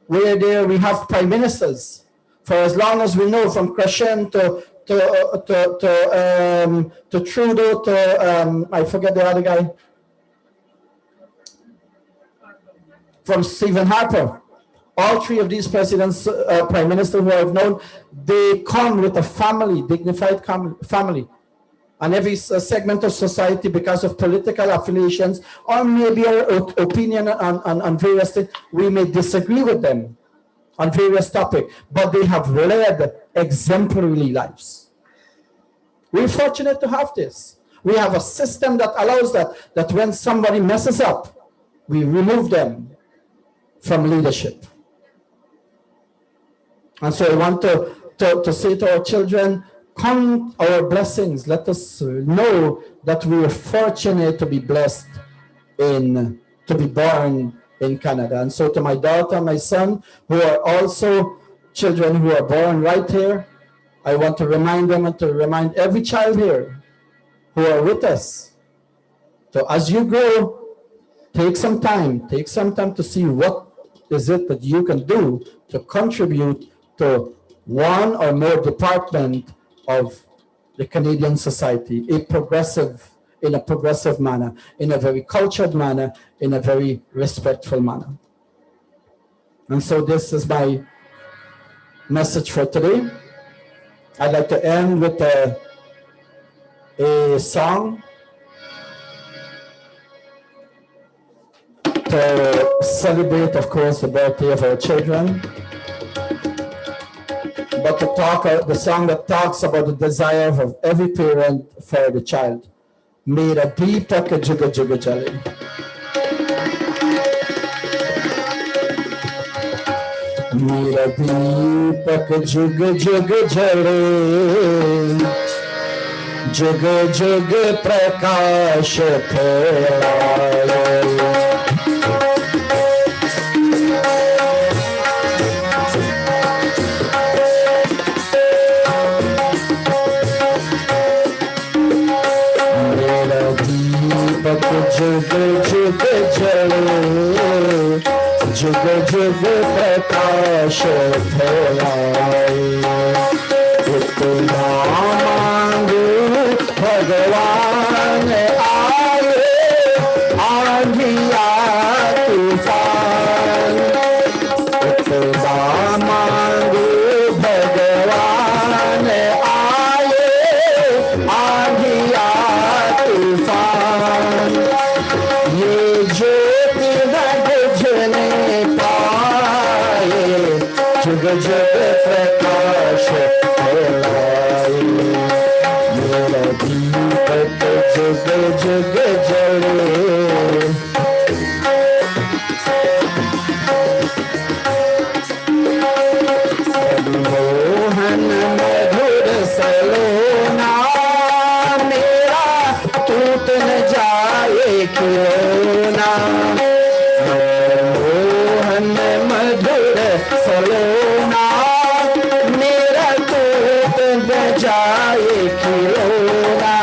Speaker 2: where there we have prime ministers, for as long as we know, from Crescent to Trudeau to I forget the other guy, from Stephen Harper. All three of these presidents, prime minister who I've known, they come with a family, dignified family. And every segment of society, because of political affiliations or maybe our opinion on various things, we may disagree with them on various topics, but they have led exemplary lives. We're fortunate to have this. We have a system that allows that when somebody messes up, we remove them from leadership. And so I want to say to our children, count our blessings. Let us know that we are fortunate to be blessed to be born in Canada. And so to my daughter, my son, who are also children who are born right here, I want to remind them and to remind every child here who are with us. So as you grow, take some time to see what is it that you can do to contribute to one or more department of the Canadian society, in a progressive manner, in a very cultured manner, in a very respectful manner. And so this is my message for today. I'd like to end with a song to celebrate, of course, the birthday of our children. about to talk the song that talks about the desire of every parent for the child. Mera deepak juga juga jale. Mera deepak juga juga jale. Juga juga prakash phelaye. जुग जुग जले जुग जुग प्रकाश फैलाए इतना मांगो भगवान आए आंधिया तूफान इतना मांगो भगवान आए आंधिया तूफान ये ज्योति न बुझने पाए जुग जुग प्रकाश फैलाए मेरा दीपक जुग जुग जले मोहन मधुर सलोना मेरा टूट न जाए क्यों ना मोहन मधुर सलोना मेरा टूट न जाए क्यों ना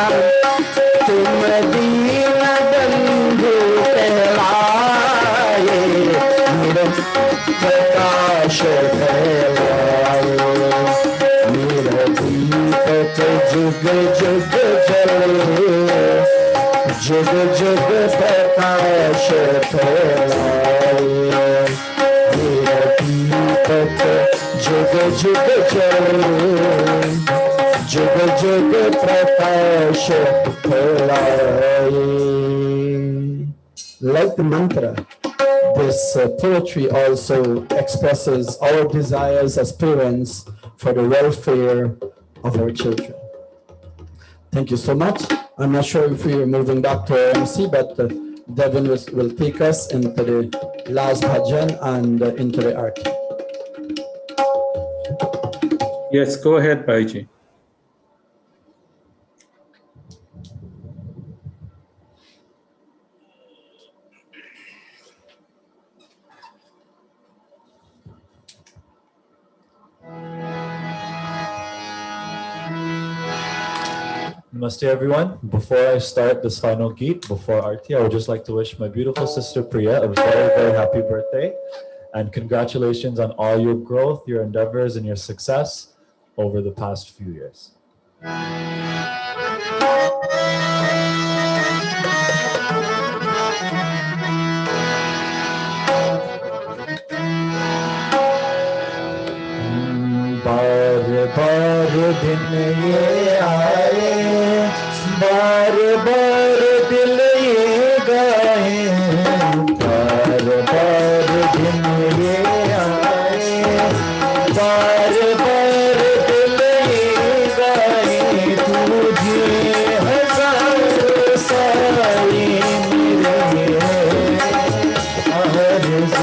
Speaker 2: तुम दीन बंधु कहलाए मेरा प्रकाश फैलाए मेरा दीपक जुग जुग जले जुग जुग प्रकाश फैलाए मेरा दीपक जुग जुग जले जुग जुग प्रकाश फैलाए. Like the mantra, this poetry also expresses our desires as parents for the welfare of our children. Thank you so much. I'm not sure if we are moving back to our MC, but Devin will take us into the last bhajan and into the arti.
Speaker 4: Yes, go ahead, Baiji.
Speaker 5: Namaste everyone. Before I start this final Geet, before Arti, I would just like to wish my beautiful sister Priya a very, very happy birthday and congratulations on all your growth, your endeavors, and your success over the past few years.
Speaker 2: बार बार दिन ये आए बार बार दिल ये गाए बार बार दिन ये आए बार बार दिल ये गाए तुझे हजार सारी मेरे आरज़ू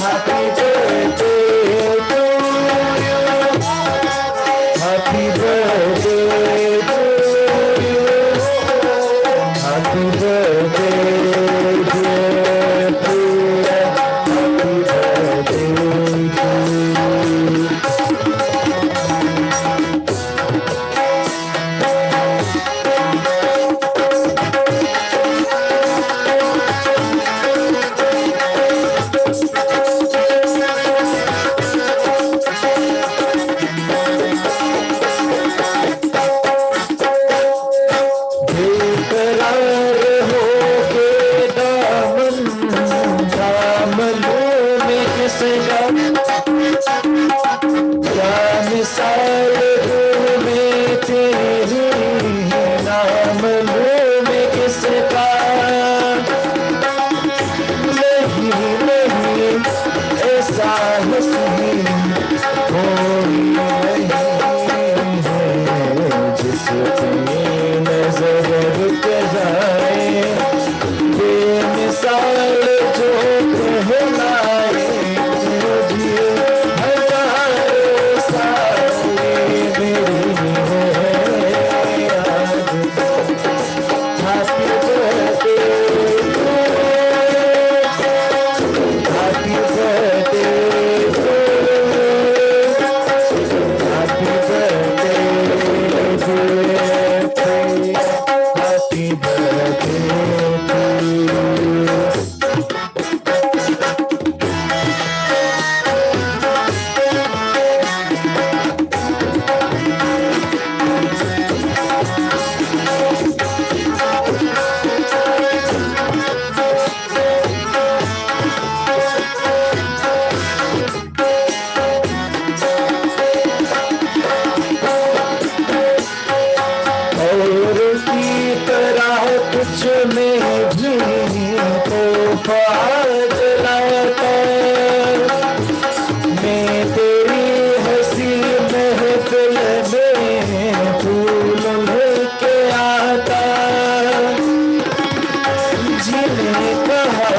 Speaker 2: Happy birthday to you. Happy birthday to you. कहा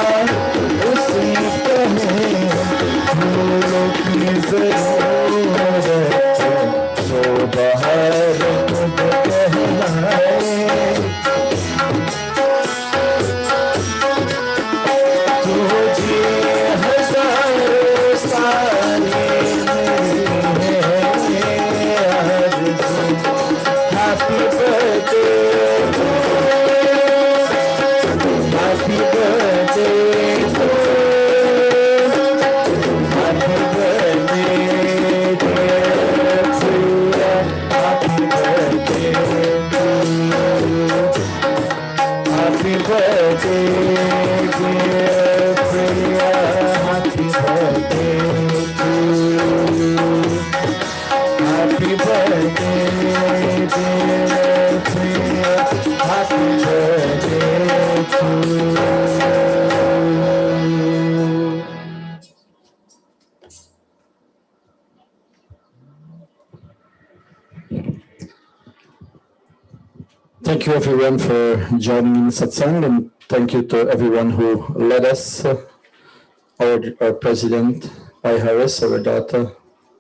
Speaker 2: उसी कहे फूलों की जरूरत जो बाहर खुद कहलाए तुझे हजारों सारे Happy birthday to you. Happy birthday to you. Happy birthday, dear Priya. Happy birthday to you. Happy birthday, dear Priya. Happy birthday to you. Happy birthday, dear Priya. Happy birthday to you. Thank you everyone for joining in Satsang, and thank you to everyone who led us, our president, Bhai Harris, our daughter,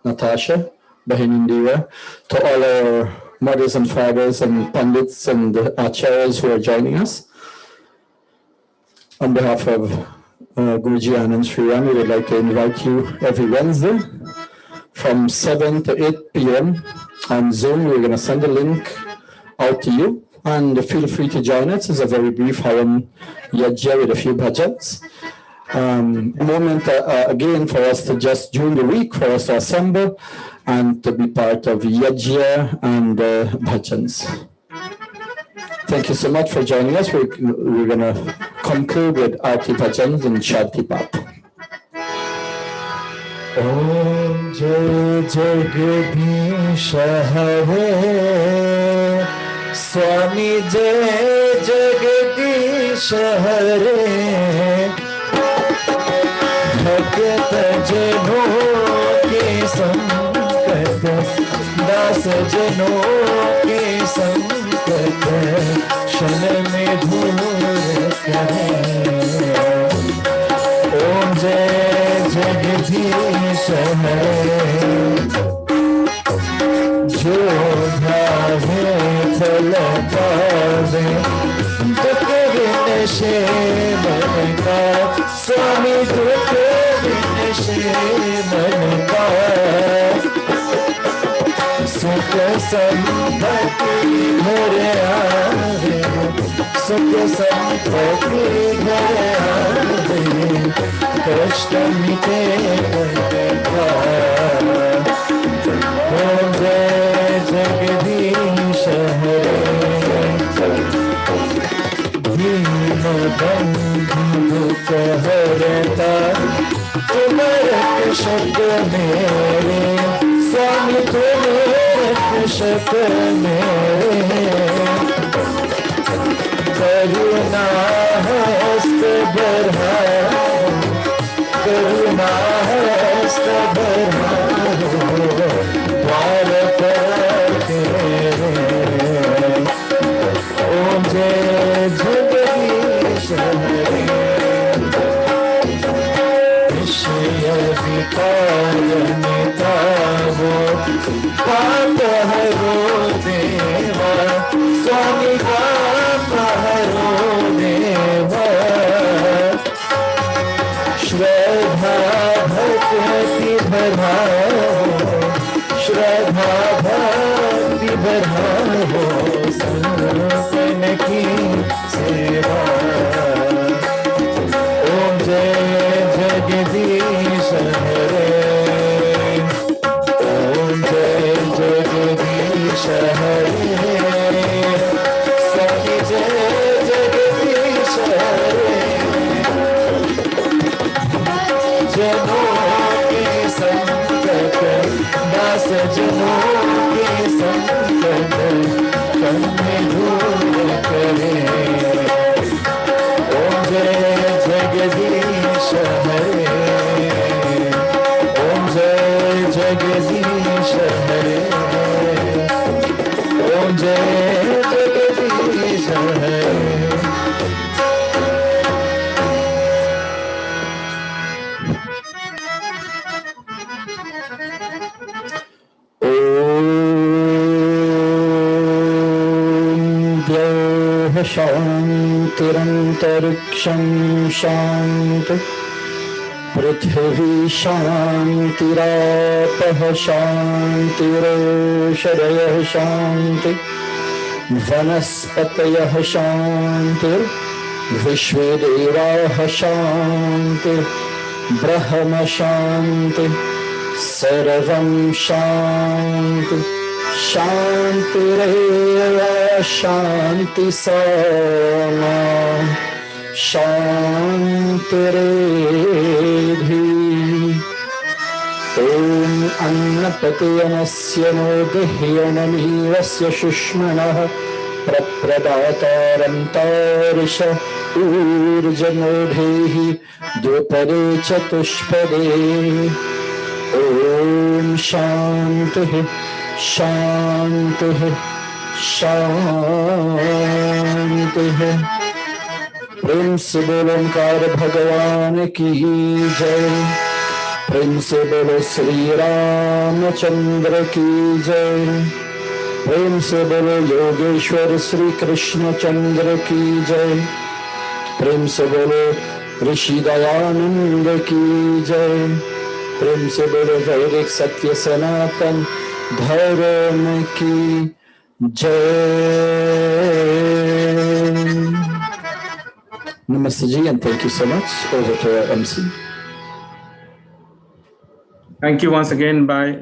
Speaker 2: Natasha, Bahin Indira, to all our mothers and fathers and pundits and acharyas who are joining us. On behalf of Guruji Anand Sri Ram, we would like to invite you every Wednesday from 7 to 8 p.m. on Zoom. We're going to send a link out to you, and feel free to join us. It's a very brief Haram Yajya with a few bhajans. Moment again for us to just during the week for us to assemble and to be part of Yajya and bhajans. Thank you so much for joining us. We're going to conclude with Aarti bhajans and Shanti Pap. Om Jai Jagadish Hare Swami Jai Jagadish Hare भगत जनों के संकट दास जनों के संकट क्षण में दूर करे ओम जय जगदीश हरे जो भावे फल पावे दुख विनशे मन का स्वामी दुख मन का सुख संपत्ति घर आवे सुख संपत्ति घर आवे कष्ट मिटे का ओम जय जगदीश हरे दीन बंधु दुख हरता तुम्हारे शब्द मेरे स्वामी तुम्हारे शब्द मेरे करुणा हस्त बढ़ाओ करुणा हस्त बढ़ाओ द्वार पर तेरे ओम जय जगदीश हरे विकारनितावो पाप हरो देवा स्वामी पाप हरो देवा श्रद्धा भक्ति बढ़ाओ श्रद्धा भक्ति बढ़ाओ संतन की सेवा ओम जय जगदीश हरे ओम जय जगदीश हरे स्वामी जय जगदीश हरे जनों के संकट दास जनों के संकट कन्ने दूर करे ओम जय जगदीश हरे ओम जय जगदीश हरे ओम जय जगदीश हरे शान्तिरन्तरिक्षं शान्ति पृथिवी शान्तिरापः शान्तिरोषधयः शान्ति वनस्पतयः शान्तिर्विश्वे देवाः शान्ति ब्रह्म शान्ति सर्वं शान्ति शान्तिरेव शान्ति सामा शान्तिरेधि ॐ अन्नपतयनस्य नो देह्यनमीवस्य शुष्मणः प्रप्रदातारं तारिष ऊर्जनोधेहि द्विपदे चतुष्पदे ॐ शान्तिः शान्तिः शान्तिः प्रेम से बोलो ओंकार भगवान की जय प्रेम से बोलो श्री रामचंद्र की जय प्रेम से बोलो योगेश्वर श्री कृष्ण चंद्र की जय प्रेम से बोलो ऋषि दयानंद की जय प्रेम से बोलो वैदिक सत्य सनातन धर्म की जय। Namaste ji, and thank you so much. Over to our MC.
Speaker 4: Thank you once again, by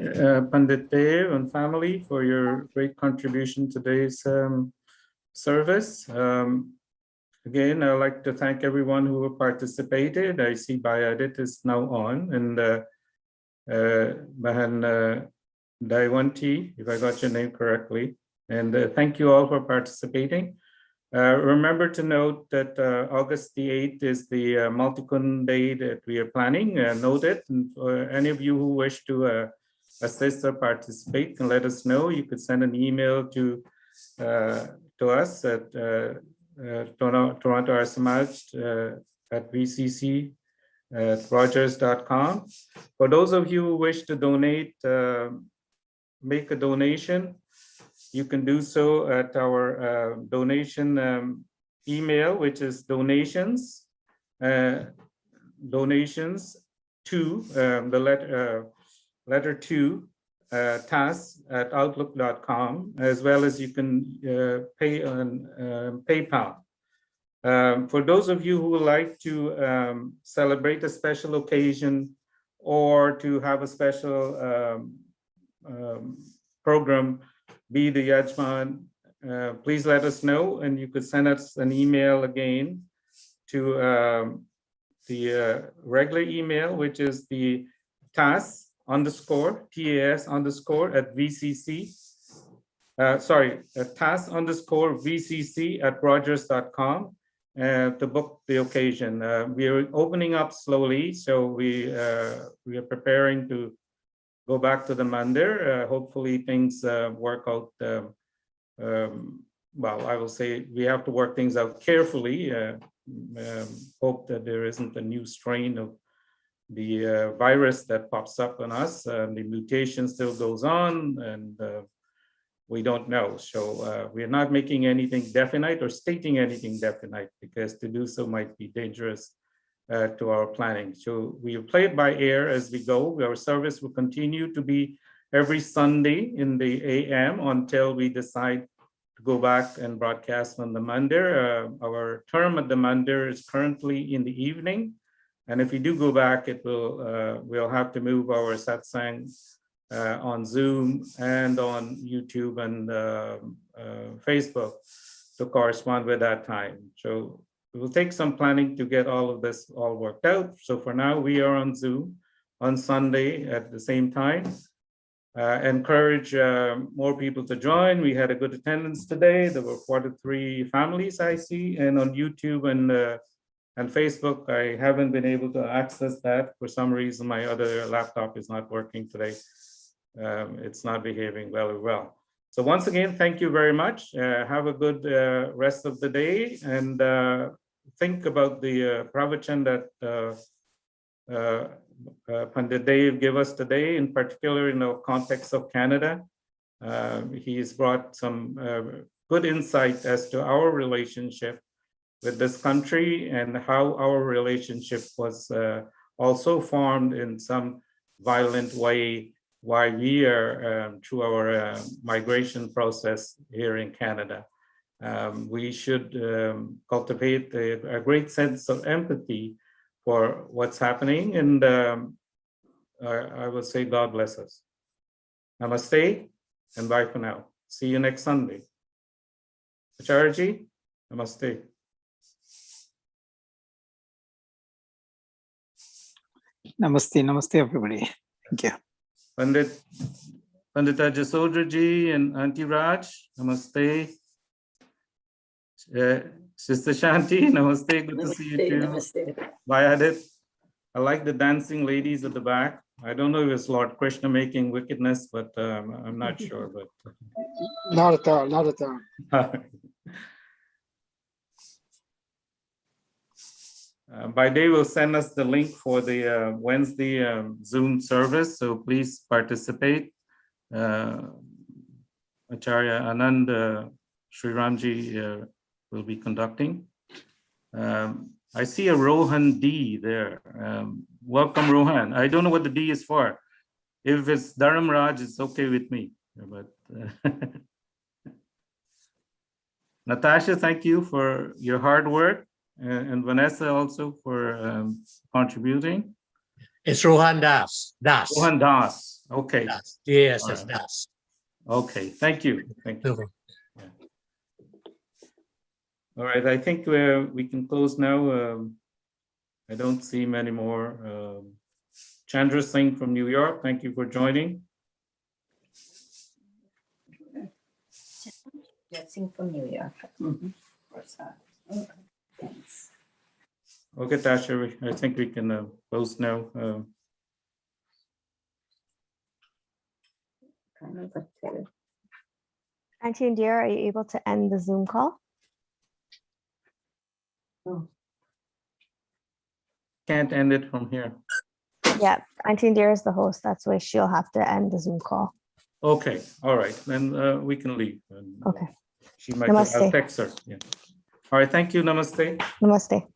Speaker 4: Pandit Dev and family, for your great contribution to today's service. Again, I'd like to thank everyone who participated. I see Bayadit is now on, and Bahan Daiwanti, if I got your name correctly. And thank you all for participating. Remember to note that August the 8th is the Multikun Day that we are planning. Note it. And for any of you who wish to assist or participate, can let us know. You could send an email to us at Toronto Arya Samaj at vcc@rogers.com. For those of you who wish to donate, make a donation, you can do so at our donation email, which is donations to the letter 2 tas@outlook.com, as well as you can pay on PayPal. For those of you who would like to celebrate a special occasion or to have a special program, be the Yajman, please let us know, and you could send us an email again to the regular email, which is the TAS _TAS_ at VCC. TAS _VCC at Rogers.com to book the occasion. We are opening up slowly, so we are preparing to go back to the mandir. Hopefully things work out. Well, I will say we have to work things out carefully. Hope that there isn't a new strain of the virus that pops up on us. The mutation still goes on, and we don't know. So we are not making anything definite or stating anything definite, because to do so might be dangerous to our planning. So we play it by ear as we go. Our service will continue to be every Sunday in the AM until we decide to go back and broadcast on the mandir. Our term at the mandir is currently in the evening. And if we do go back, it will we'll have to move our satsang on Zoom and on YouTube and Facebook to correspond with that time. So it will take some planning to get all of this all worked out. So for now, we are on Zoom on Sunday at the same time. Encourage more people to join. We had a good attendance today. There were 43 families I see, and on YouTube and Facebook, I haven't been able to access that. For some reason, my other laptop is not working today. It's not behaving very well. So once again, thank you very much. Have a good rest of the day, and think about the pravachan that Pandit Dev gave us today, in particular in the context of Canada. He's brought some good insight as to our relationship with this country and how our relationship was also formed in some violent way while we are through our migration process here in Canada. We should cultivate a great sense of empathy for what's happening, and I would say God bless us. Namaste and bye for now. See you next Sunday. Acharyaji, namaste.
Speaker 6: Namaste, namaste, everybody. Thank you.
Speaker 4: Pandita Jasodraji and Auntie Raj, namaste. Sister Shanti, namaste. Good to see you too.
Speaker 7: Namaste.
Speaker 4: Bye, Adit. I like the dancing ladies at the back. I don't know if it's Lord Krishna making wickedness, but I'm not sure. But
Speaker 6: Not at all, not at all.
Speaker 4: By day will send us the link for the Wednesday Zoom service, so please participate. Acharya Anand Sri Ramji will be conducting. I see a Rohan D there. Welcome, Rohan. I don't know what the D is for. If it's Dharam Raj, it's okay with me. But Natasha, thank you for your hard work, and Vanessa also for contributing.
Speaker 7: It's Rohan Das.
Speaker 4: Rohan Das. Okay.
Speaker 7: Das. Yes,
Speaker 4: All
Speaker 7: it's
Speaker 4: right.
Speaker 7: Das.
Speaker 4: Okay. Thank you. Thank you.
Speaker 7: Okay.
Speaker 4: All right. I think we can close now. I don't see many more. Chandra Singh from New York, thank you for joining.
Speaker 8: Blessing from New York. Thanks.
Speaker 4: Okay, Tasha, I think we can close now.
Speaker 3: Auntie Indira, are you able to end the Zoom call?
Speaker 4: Can't end it from here.
Speaker 3: Yeah, Auntie Indira is the host. That's why she'll have to end the Zoom call.
Speaker 4: Okay, all right, then we can leave.
Speaker 3: Okay.
Speaker 4: She might, I'll
Speaker 3: Namaste.
Speaker 4: text her. Yeah. All right, thank you, namaste.
Speaker 3: Namaste.